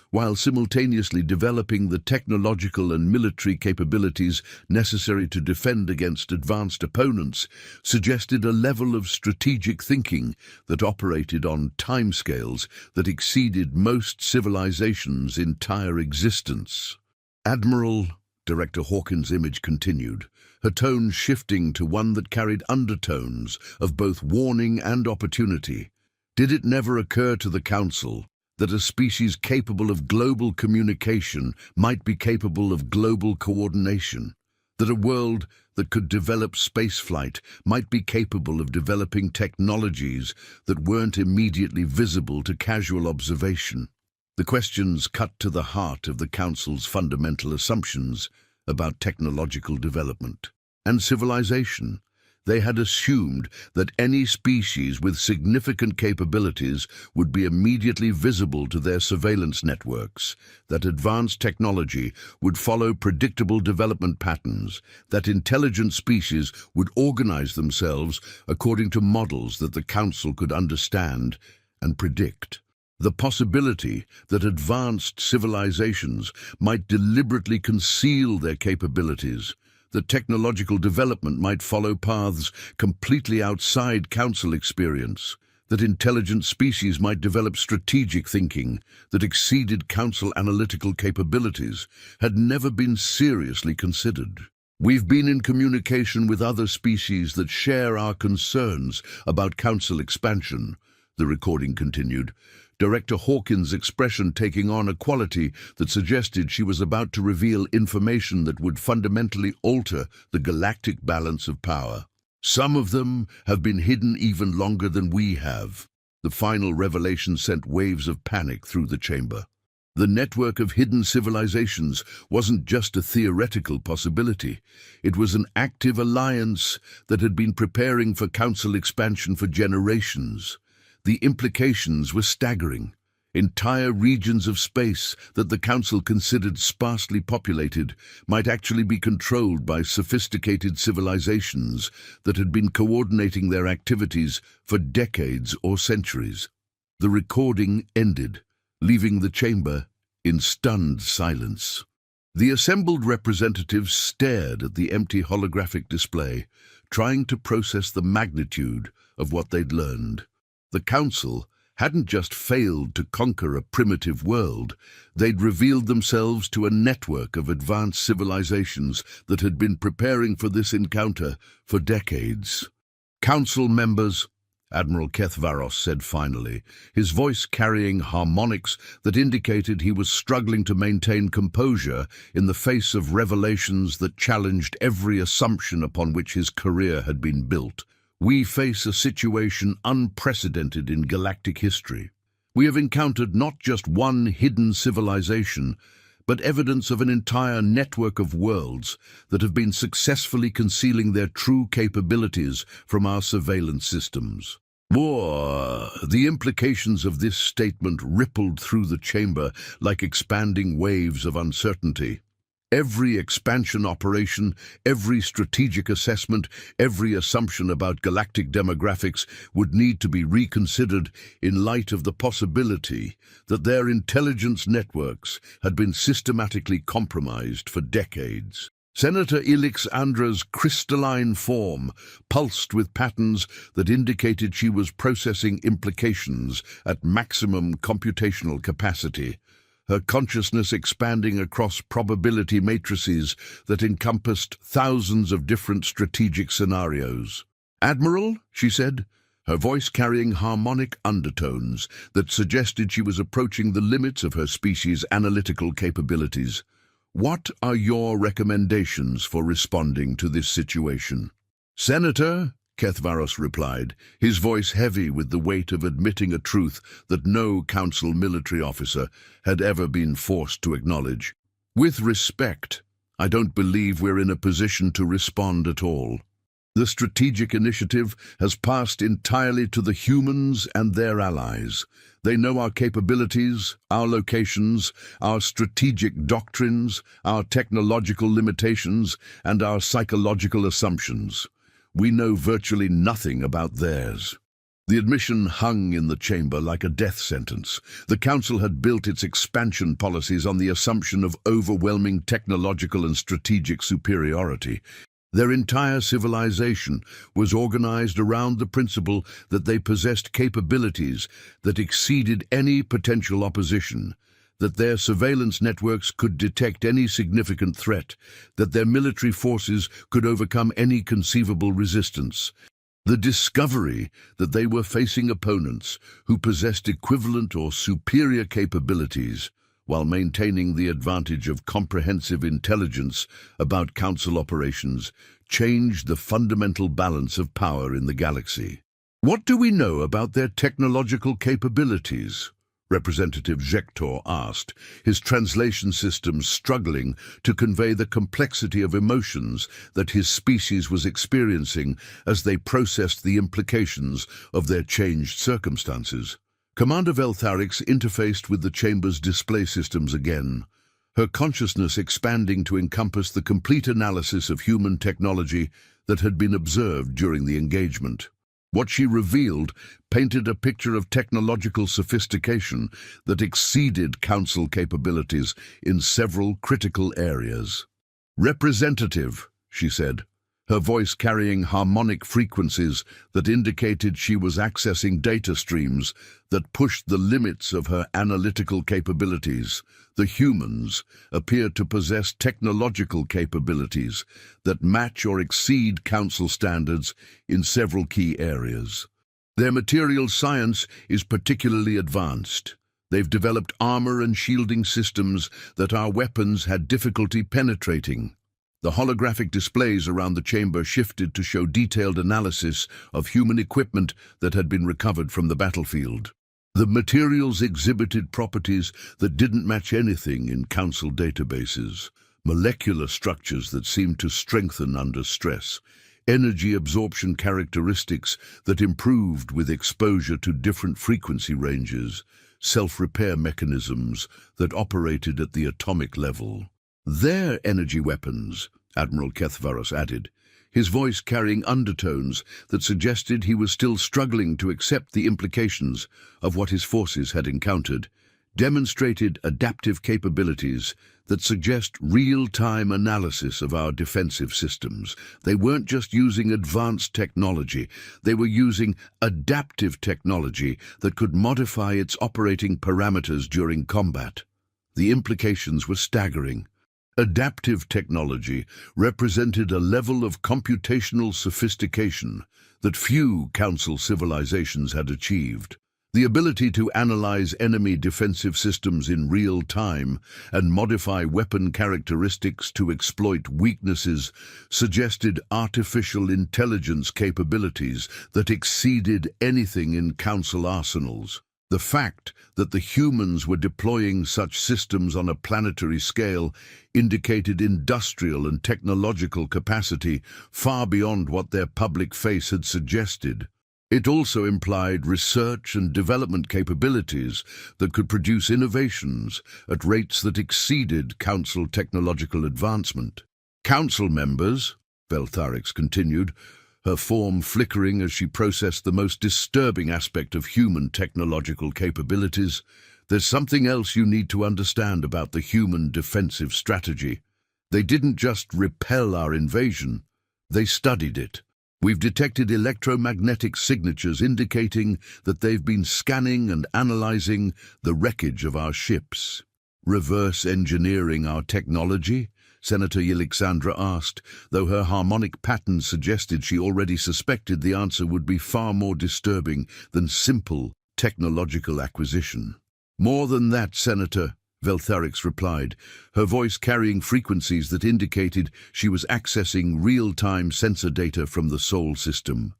while simultaneously developing the technological and military capabilities necessary to defend against advanced opponents, suggested a level of strategic thinking that operated on timescales that exceeded most civilizations' entire existence. "Admiral," Director Hawkins' image continued, her tone shifting to one that carried undertones of both warning and opportunity. "Did it never occur to the Council that a species capable of global communication might be capable of global coordination? That a world that could develop spaceflight might be capable of developing technologies that weren't immediately visible to casual observation?" The questions cut to the heart of the Council's fundamental assumptions about technological development and civilization. They had assumed that any species with significant capabilities would be immediately visible to their surveillance networks, that advanced technology would follow predictable development patterns, that intelligent species would organize themselves according to models that the Council could understand and predict. The possibility that advanced civilizations might deliberately conceal their capabilities, that technological development might follow paths completely outside Council experience, that intelligent species might develop strategic thinking that exceeded Council analytical capabilities, had never been seriously considered. "We've been in communication with other species that share our concerns about Council expansion," the recording continued, Director Hawkins' expression taking on a quality that suggested she was about to reveal information that would fundamentally alter the galactic balance of power. "Some of them have been hidden even longer than we have. The final revelation sent waves of panic through the chamber. The network of hidden civilizations wasn't just a theoretical possibility. It was an active alliance that had been preparing for Council expansion for generations. The implications were staggering. Entire regions of space that the Council considered sparsely populated might actually be controlled by sophisticated civilizations that had been coordinating their activities for decades or centuries. The recording ended, leaving the chamber in stunned silence. The assembled representatives stared at the empty holographic display, trying to process the magnitude of what they'd learned. The Council hadn't just failed to conquer a primitive world, they'd revealed themselves to a network of advanced civilizations that had been preparing for this encounter for decades. Council members, Admiral Kethvaros said finally, his voice carrying harmonics that indicated he was struggling to maintain composure in the face of revelations that challenged every assumption upon which his career had been built. We face a situation unprecedented in galactic history. We have encountered not just one hidden civilization, but evidence of an entire network of worlds that have been successfully concealing their true capabilities from our surveillance systems. The implications of this statement rippled through the chamber like expanding waves of uncertainty. Every expansion operation, every strategic assessment, every assumption about galactic demographics would need to be reconsidered in light of the possibility that their intelligence networks had been systematically compromised for decades. Senator Alexandra's crystalline form pulsed with patterns that indicated she was processing implications at maximum computational capacity, her consciousness expanding across probability matrices that encompassed thousands of different strategic scenarios. "Admiral," she said, her voice carrying harmonic undertones that suggested she was approaching the limits of her species' analytical capabilities, "what are your recommendations for responding to this situation?" "Senator," Kethvaros replied, his voice heavy with the weight of admitting a truth that no Council military officer had ever been forced to acknowledge. "With respect, I don't believe we're in a position to respond at all. The strategic initiative has passed entirely to the humans and their allies. They know our capabilities, our locations, our strategic doctrines, our technological limitations, and our psychological assumptions. We know virtually nothing about theirs." The admission hung in the chamber like a death sentence. The Council had built its expansion policies on the assumption of overwhelming technological and strategic superiority. Their entire civilization was organized around the principle that they possessed capabilities that exceeded any potential opposition, that their surveillance networks could detect any significant threat, that their military forces could overcome any conceivable resistance. The discovery that they were facing opponents who possessed equivalent or superior capabilities while maintaining the advantage of comprehensive intelligence about Council operations changed the fundamental balance of power in the galaxy. "What do we know about their technological capabilities?" Representative Zhektor asked, his translation system struggling to convey the complexity of emotions that his species was experiencing as they processed the implications of their changed circumstances. Commander Veltharix interfaced with the chamber's display systems again, her consciousness expanding to encompass the complete analysis of human technology that had been observed during the engagement. What she revealed painted a picture of technological sophistication that exceeded Council capabilities in several critical areas. "Representative," she said, her voice carrying harmonic frequencies that indicated she was accessing data streams that pushed the limits of her analytical capabilities. "The humans appear to possess technological capabilities that match or exceed Council standards in several key areas. Their material science is particularly advanced. They've developed armor and shielding systems that our weapons had difficulty penetrating. The holographic displays around the chamber shifted to show detailed analysis of human equipment that had been recovered from the battlefield. The materials exhibited properties that didn't match anything in Council databases. Molecular structures that seemed to strengthen under stress. Energy absorption characteristics that improved with exposure to different frequency ranges. Self-repair mechanisms that operated at the atomic level. Their energy weapons, Admiral Kethvaros added, his voice carrying undertones that suggested he was still struggling to accept the implications of what his forces had encountered, demonstrated adaptive capabilities that suggest real-time analysis of our defensive systems. They weren't just using advanced technology, they were using adaptive technology that could modify its operating parameters during combat. The implications were staggering. Adaptive technology represented a level of computational sophistication that few Council civilizations had achieved. The ability to analyze enemy defensive systems in real time and modify weapon characteristics to exploit weaknesses suggested artificial intelligence capabilities that exceeded anything in Council arsenals. The fact that the humans were deploying such systems on a planetary scale indicated industrial and technological capacity far beyond what their public face had suggested. It also implied research and development capabilities that could produce innovations at rates that exceeded Council technological advancement. Council members, Veltharix continued, her form flickering as she processed the most disturbing aspect of human technological capabilities. There's something else you need to understand about the human defensive strategy. They didn't just repel our invasion, they studied it. We've detected electromagnetic signatures indicating that they've been scanning and analyzing the wreckage of our ships. Reverse engineering our technology? Senator Yalexandra asked, though her harmonic pattern suggested she already suspected the answer would be far more disturbing than simple technological acquisition. More than that, Senator, Veltharix replied, her voice carrying frequencies that indicated she was accessing real-time sensor data from the Sol system.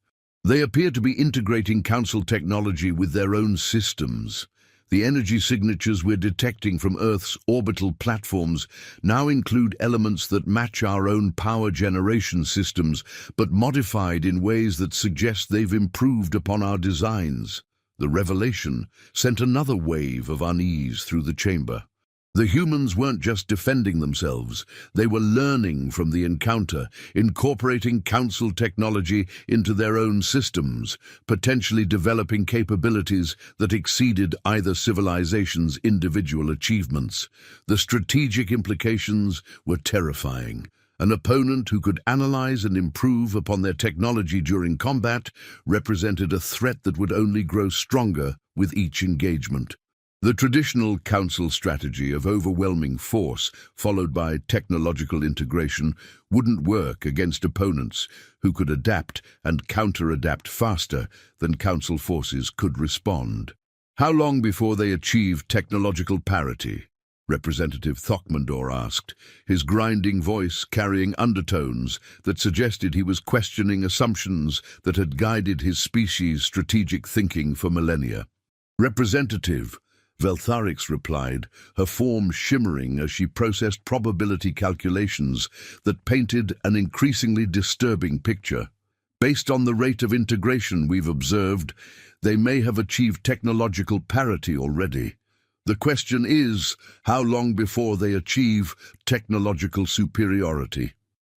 They appear to be integrating Council technology with their own systems. The energy signatures we're detecting from Earth's orbital platforms now include elements that match our own power generation systems, but modified in ways that suggest they've improved upon our designs. The revelation sent another wave of unease through the chamber. The humans weren't just defending themselves, they were learning from the encounter, incorporating Council technology into their own systems, potentially developing capabilities that exceeded either civilization's individual achievements. The strategic implications were terrifying. An opponent who could analyze and improve upon their technology during combat represented a threat that would only grow stronger with each engagement. The traditional Council strategy of overwhelming force, followed by technological integration, wouldn't work against opponents who could adapt and counter-adapt faster than Council forces could respond. How long before they achieved technological parity? Representative Thokmandor asked, his grinding voice carrying undertones that suggested he was questioning assumptions that had guided his species' strategic thinking for millennia. Representative, Veltharix replied, her form shimmering as she processed probability calculations that painted an increasingly disturbing picture. Based on the rate of integration we've observed, they may have achieved technological parity already. The question is, how long before they achieve technological superiority?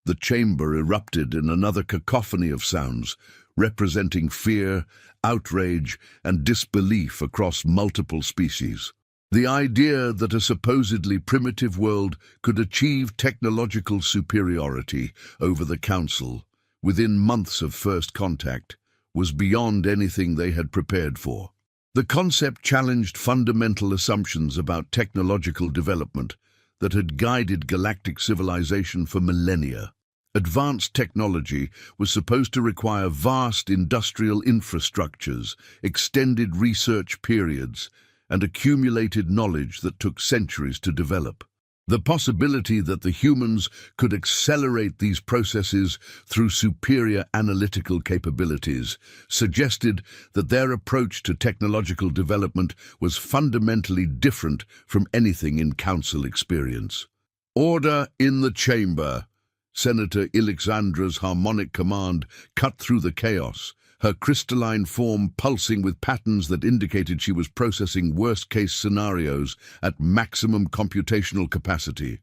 The chamber erupted in another cacophony of sounds, representing fear, outrage, and disbelief across multiple species. The idea that a supposedly primitive world could achieve technological superiority over the Council within months of first contact was beyond anything they had prepared for. The concept challenged fundamental assumptions about technological development that had guided galactic civilization for millennia. Advanced technology was supposed to require vast industrial infrastructures, extended research periods, and accumulated knowledge that took centuries to develop. The possibility that the humans could accelerate these processes through superior analytical capabilities suggested that their approach to technological development was fundamentally different from anything in Council experience. "Order in the chamber!" Senator Alexandra's harmonic command cut through the chaos, her crystalline form pulsing with patterns that indicated she was processing worst-case scenarios at maximum computational capacity.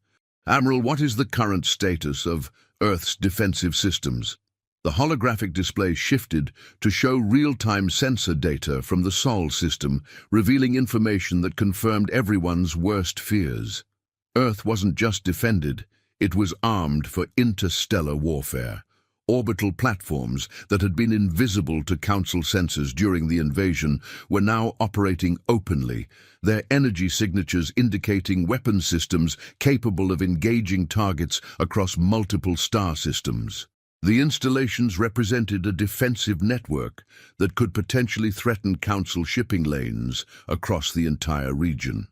"Admiral, what is the current status of Earth's defensive systems?" The holographic display shifted to show real-time sensor data from the Sol system, revealing information that confirmed everyone's worst fears. Earth wasn't just defended, it was armed for interstellar warfare. Orbital platforms that had been invisible to Council sensors during the invasion were now operating openly, their energy signatures indicating weapon systems capable of engaging targets across multiple star systems. The installations represented a defensive network that could potentially threaten Council shipping lanes across the entire region.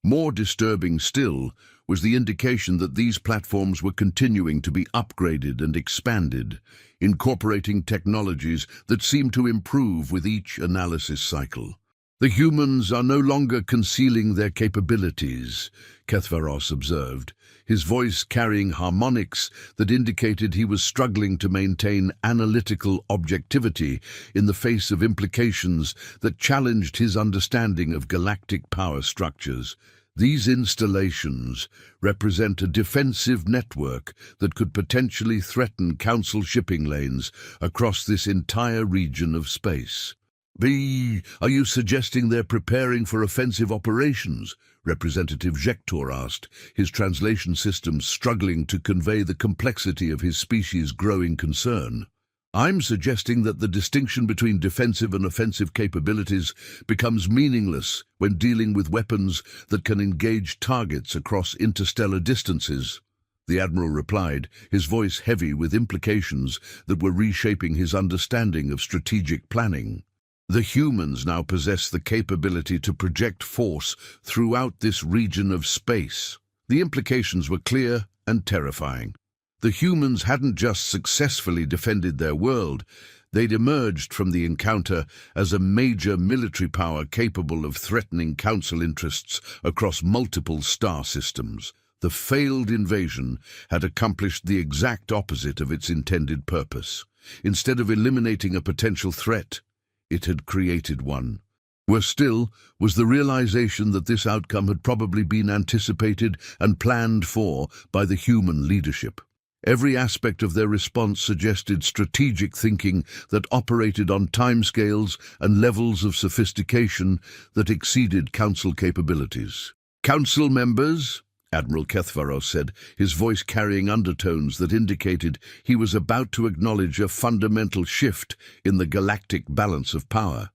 More disturbing still was the indication that these platforms were continuing to be upgraded and expanded, incorporating technologies that seemed to improve with each analysis cycle. "The humans are no longer concealing their capabilities," Kethvaros observed, his voice carrying harmonics that indicated he was struggling to maintain analytical objectivity in the face of implications that challenged his understanding of galactic power structures. "These installations represent a defensive network that could potentially threaten Council shipping lanes across this entire region of space." Are you suggesting they're preparing for offensive operations?" Representative Jector asked, his translation systems struggling to convey the complexity of his species' growing concern. "I'm suggesting that the distinction between defensive and offensive capabilities becomes meaningless when dealing with weapons that can engage targets across interstellar distances," the Admiral replied, his voice heavy with implications that were reshaping his understanding of strategic planning. "The humans now possess the capability to project force throughout this region of space." The implications were clear and terrifying. The humans hadn't just successfully defended their world, they'd emerged from the encounter as a major military power capable of threatening Council interests across multiple star systems. The failed invasion had accomplished the exact opposite of its intended purpose. Instead of eliminating a potential threat, it had created one. Worse still was the realization that this outcome had probably been anticipated and planned for by the human leadership. Every aspect of their response suggested strategic thinking that operated on timescales and levels of sophistication that exceeded Council capabilities. "Council members," Admiral Kethvaros said, his voice carrying undertones that indicated he was about to acknowledge a fundamental shift in the galactic balance of power.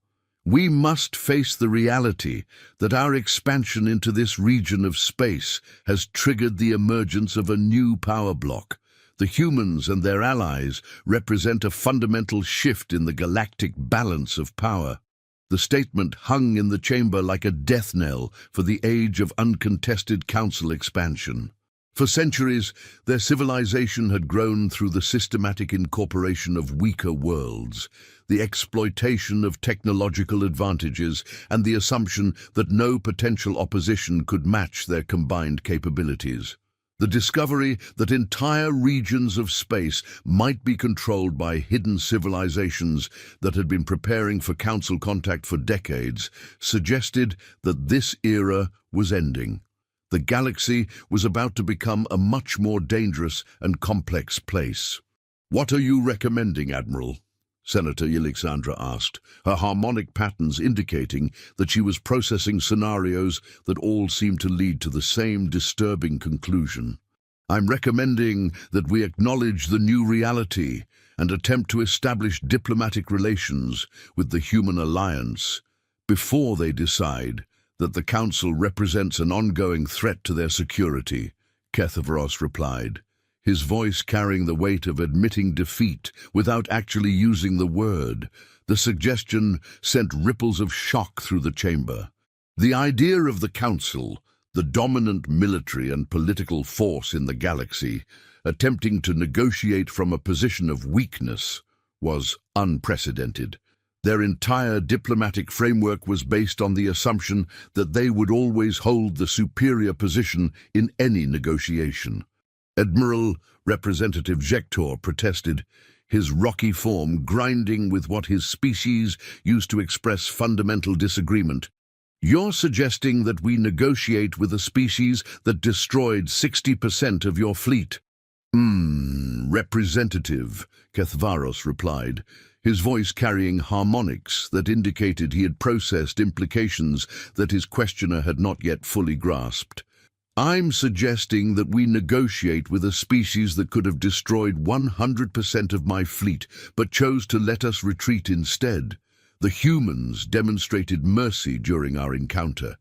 "We must face the reality that our expansion into this region of space has triggered the emergence of a new power block. The humans and their allies represent a fundamental shift in the galactic balance of power." The statement hung in the chamber like a death knell for the age of uncontested Council expansion. For centuries, their civilization had grown through the systematic incorporation of weaker worlds, the exploitation of technological advantages, and the assumption that no potential opposition could match their combined capabilities. The discovery that entire regions of space might be controlled by hidden civilizations that had been preparing for Council contact for decades suggested that this era was ending. The galaxy was about to become a much more dangerous and complex place. "What are you recommending, Admiral?" Senator Alexandra asked, her harmonic patterns indicating that she was processing scenarios that all seemed to lead to the same disturbing conclusion. "I'm recommending that we acknowledge the new reality and attempt to establish diplomatic relations with the human alliance before they decide that the Council represents an ongoing threat to their security," Kethvaros replied, his voice carrying the weight of admitting defeat without actually using the word. The suggestion sent ripples of shock through the chamber. The idea of the Council, the dominant military and political force in the galaxy, attempting to negotiate from a position of weakness, was unprecedented. Their entire diplomatic framework was based on the assumption that they would always hold the superior position in any negotiation. Admiral Representative Jector protested, his rocky form grinding with what his species used to express fundamental disagreement. "You're suggesting that we negotiate with a species that destroyed 60% of your fleet?" Representative, Kethvaros replied, his voice carrying harmonics that indicated he had processed implications that his questioner had not yet fully grasped. "I'm suggesting that we negotiate with a species that could have destroyed 100% of my fleet, but chose to let us retreat instead. The humans demonstrated mercy during our encounter.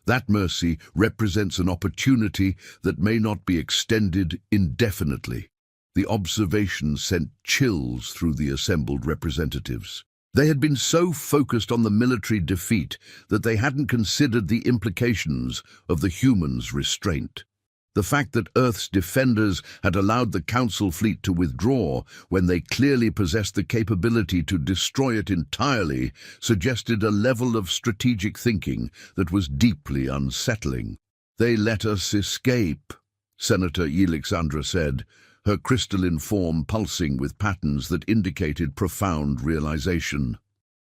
That mercy represents an opportunity that may not be extended indefinitely." The observation sent chills through the assembled representatives. They had been so focused on the military defeat that they hadn't considered the implications of the humans' restraint. The fact that Earth's defenders had allowed the Council fleet to withdraw when they clearly possessed the capability to destroy it entirely suggested a level of strategic thinking that was deeply unsettling. "They let us escape," Senator Yelixandra said, her crystalline form pulsing with patterns that indicated profound realization.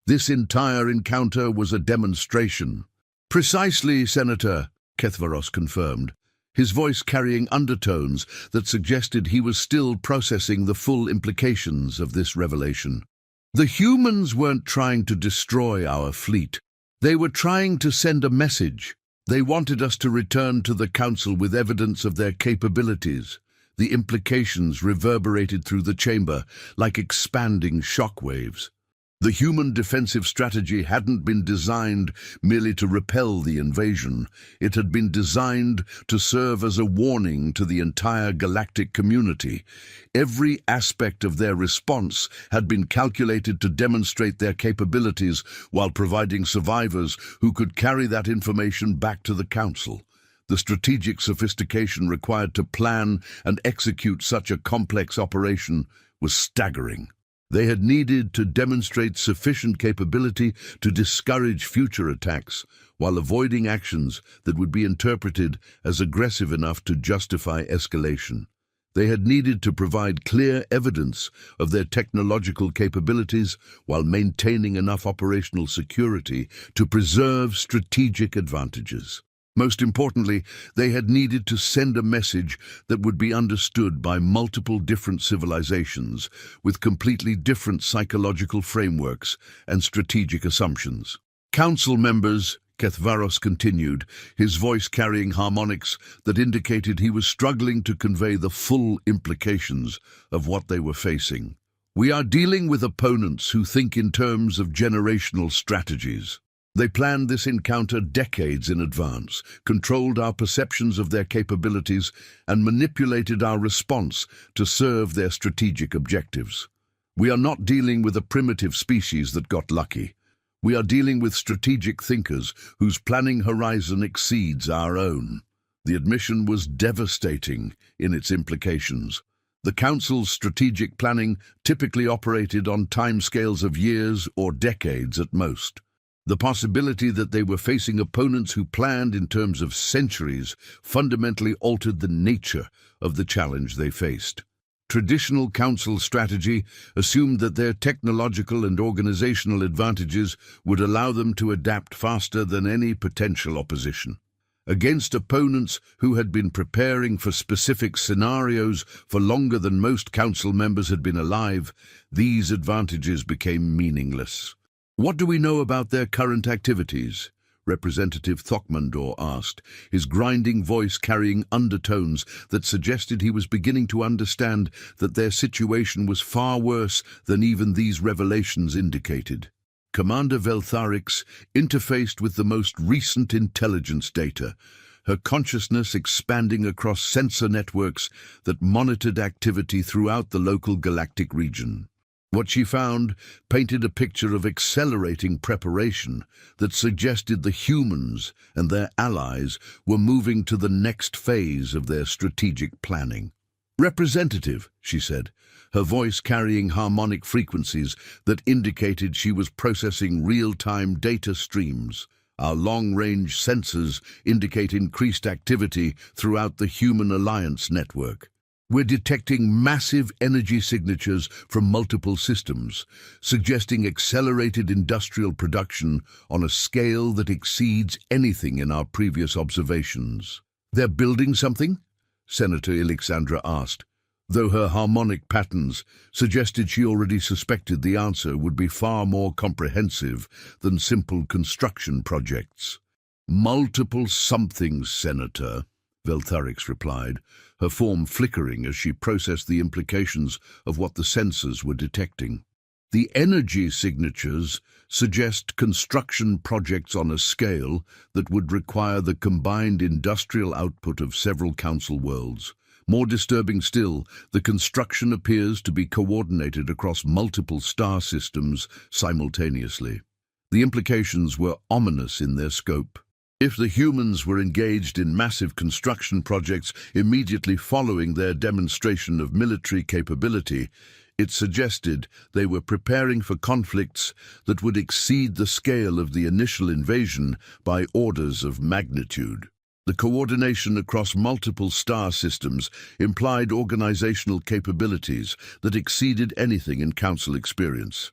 "This entire encounter was a demonstration." "Precisely, Senator," Kethvaros confirmed, his voice carrying undertones that suggested he was still processing the full implications of this revelation. "The humans weren't trying to destroy our fleet. They were trying to send a message. They wanted us to return to the Council with evidence of their capabilities." The implications reverberated through the chamber like expanding shockwaves. The human defensive strategy hadn't been designed merely to repel the invasion. It had been designed to serve as a warning to the entire galactic community. Every aspect of their response had been calculated to demonstrate their capabilities while providing survivors who could carry that information back to the Council. The strategic sophistication required to plan and execute such a complex operation was staggering. They had needed to demonstrate sufficient capability to discourage future attacks while avoiding actions that would be interpreted as aggressive enough to justify escalation. They had needed to provide clear evidence of their technological capabilities while maintaining enough operational security to preserve strategic advantages. Most importantly, they had needed to send a message that would be understood by multiple different civilizations with completely different psychological frameworks and strategic assumptions. "Council members," Kethvaros continued, his voice carrying harmonics that indicated he was struggling to convey the full implications of what they were facing. "We are dealing with opponents who think in terms of generational strategies. They planned this encounter decades in advance, controlled our perceptions of their capabilities, and manipulated our response to serve their strategic objectives. We are not dealing with a primitive species that got lucky. We are dealing with strategic thinkers whose planning horizon exceeds our own." The admission was devastating in its implications. The Council's strategic planning typically operated on timescales of years or decades at most. The possibility that they were facing opponents who planned in terms of centuries fundamentally altered the nature of the challenge they faced. Traditional Council strategy assumed that their technological and organizational advantages would allow them to adapt faster than any potential opposition. Against opponents who had been preparing for specific scenarios for longer than most Council members had been alive, these advantages became meaningless. "What do we know about their current activities?" Representative Thokmandor asked, his grinding voice carrying undertones that suggested he was beginning to understand that their situation was far worse than even these revelations indicated. Commander Veltharix interfaced with the most recent intelligence data, her consciousness expanding across sensor networks that monitored activity throughout the local galactic region. What she found painted a picture of accelerating preparation that suggested the humans and their allies were moving to the next phase of their strategic planning. "Representative," she said, her voice carrying harmonic frequencies that indicated she was processing real-time data streams. "Our long-range sensors indicate increased activity throughout the Human Alliance network. We're detecting massive energy signatures from multiple systems, suggesting accelerated industrial production on a scale that exceeds anything in our previous observations." "They're building something?" Senator Alexandra asked, though her harmonic patterns suggested she already suspected the answer would be far more comprehensive than simple construction projects. "Multiple somethings, Senator," Veltharix replied, her form flickering as she processed the implications of what the sensors were detecting. "The energy signatures suggest construction projects on a scale that would require the combined industrial output of several council worlds. More disturbing still, the construction appears to be coordinated across multiple star systems simultaneously." The implications were ominous in their scope. If the humans were engaged in massive construction projects immediately following their demonstration of military capability, it suggested they were preparing for conflicts that would exceed the scale of the initial invasion by orders of magnitude. The coordination across multiple star systems implied organizational capabilities that exceeded anything in Council experience.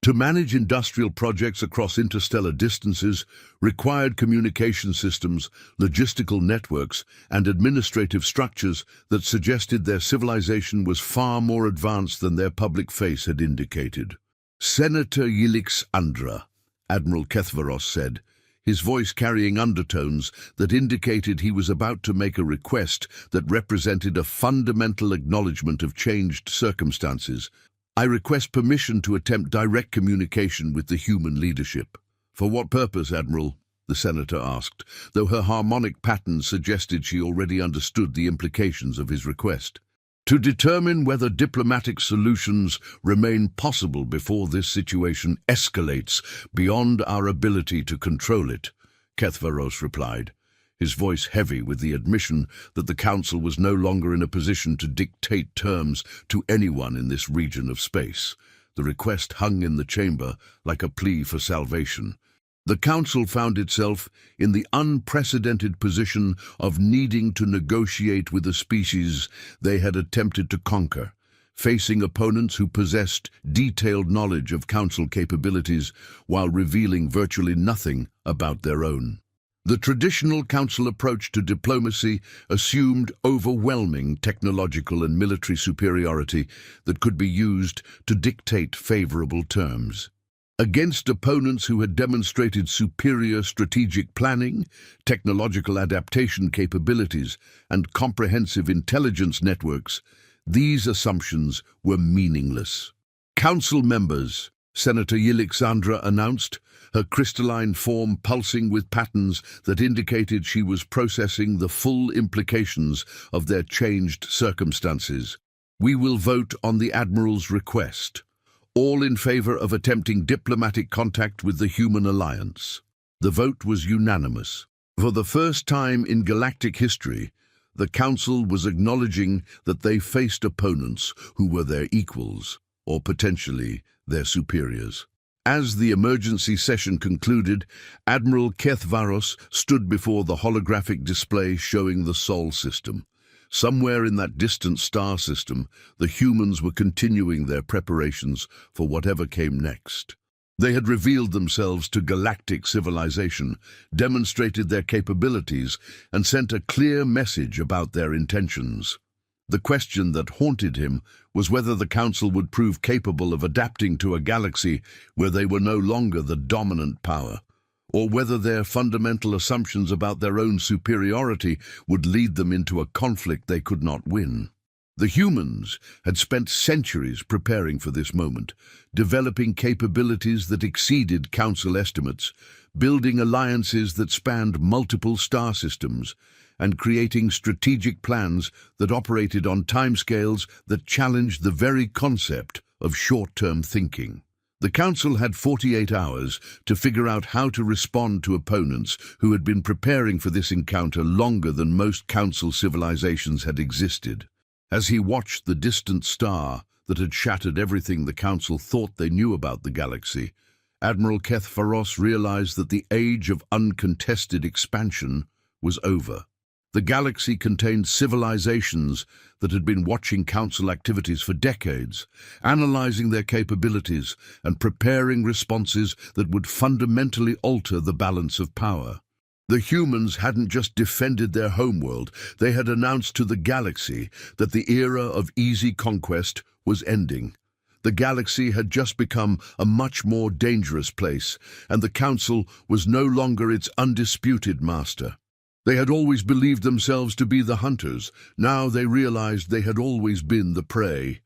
To manage industrial projects across interstellar distances required communication systems, logistical networks, and administrative structures that suggested their civilization was far more advanced than their public face had indicated. "Senator Alexandra," Admiral Kethvaros said, his voice carrying undertones that indicated he was about to make a request that represented a fundamental acknowledgement of changed circumstances. "I request permission to attempt direct communication with the human leadership." "For what purpose, Admiral?" the senator asked, though her harmonic pattern suggested she already understood the implications of his request. "To determine whether diplomatic solutions remain possible before this situation escalates beyond our ability to control it," Kethvaros replied, his voice heavy with the admission that the Council was no longer in a position to dictate terms to anyone in this region of space. The request hung in the chamber like a plea for salvation. The Council found itself in the unprecedented position of needing to negotiate with a species they had attempted to conquer, facing opponents who possessed detailed knowledge of Council capabilities while revealing virtually nothing about their own. The traditional Council approach to diplomacy assumed overwhelming technological and military superiority that could be used to dictate favorable terms. Against opponents who had demonstrated superior strategic planning, technological adaptation capabilities, and comprehensive intelligence networks, these assumptions were meaningless. "Council members," Senator Alexandra announced, her crystalline form pulsing with patterns that indicated she was processing the full implications of their changed circumstances. "We will vote on the Admiral's request. All in favor of attempting diplomatic contact with the Human Alliance." The vote was unanimous. For the first time in galactic history, the Council was acknowledging that they faced opponents who were their equals, or potentially their superiors. As the emergency session concluded, Admiral Kethvaros stood before the holographic display showing the Sol system. Somewhere in that distant star system, the humans were continuing their preparations for whatever came next. They had revealed themselves to galactic civilization, demonstrated their capabilities, and sent a clear message about their intentions. The question that haunted him was whether the Council would prove capable of adapting to a galaxy where they were no longer the dominant power, or whether their fundamental assumptions about their own superiority would lead them into a conflict they could not win. The humans had spent centuries preparing for this moment, developing capabilities that exceeded Council estimates, building alliances that spanned multiple star systems, and creating strategic plans that operated on timescales that challenged the very concept of short-term thinking. The Council had 48 hours to figure out how to respond to opponents who had been preparing for this encounter longer than most Council civilizations had existed. As he watched the distant star that had shattered everything the Council thought they knew about the galaxy, Admiral Keth Faros realized that the age of uncontested expansion was over. The galaxy contained civilizations that had been watching Council activities for decades, analyzing their capabilities and preparing responses that would fundamentally alter the balance of power. The humans hadn't just defended their homeworld, they had announced to the galaxy that the era of easy conquest was ending. The galaxy had just become a much more dangerous place, and the Council was no longer its undisputed master. They had always believed themselves to be the hunters. Now they realized they had always been the prey.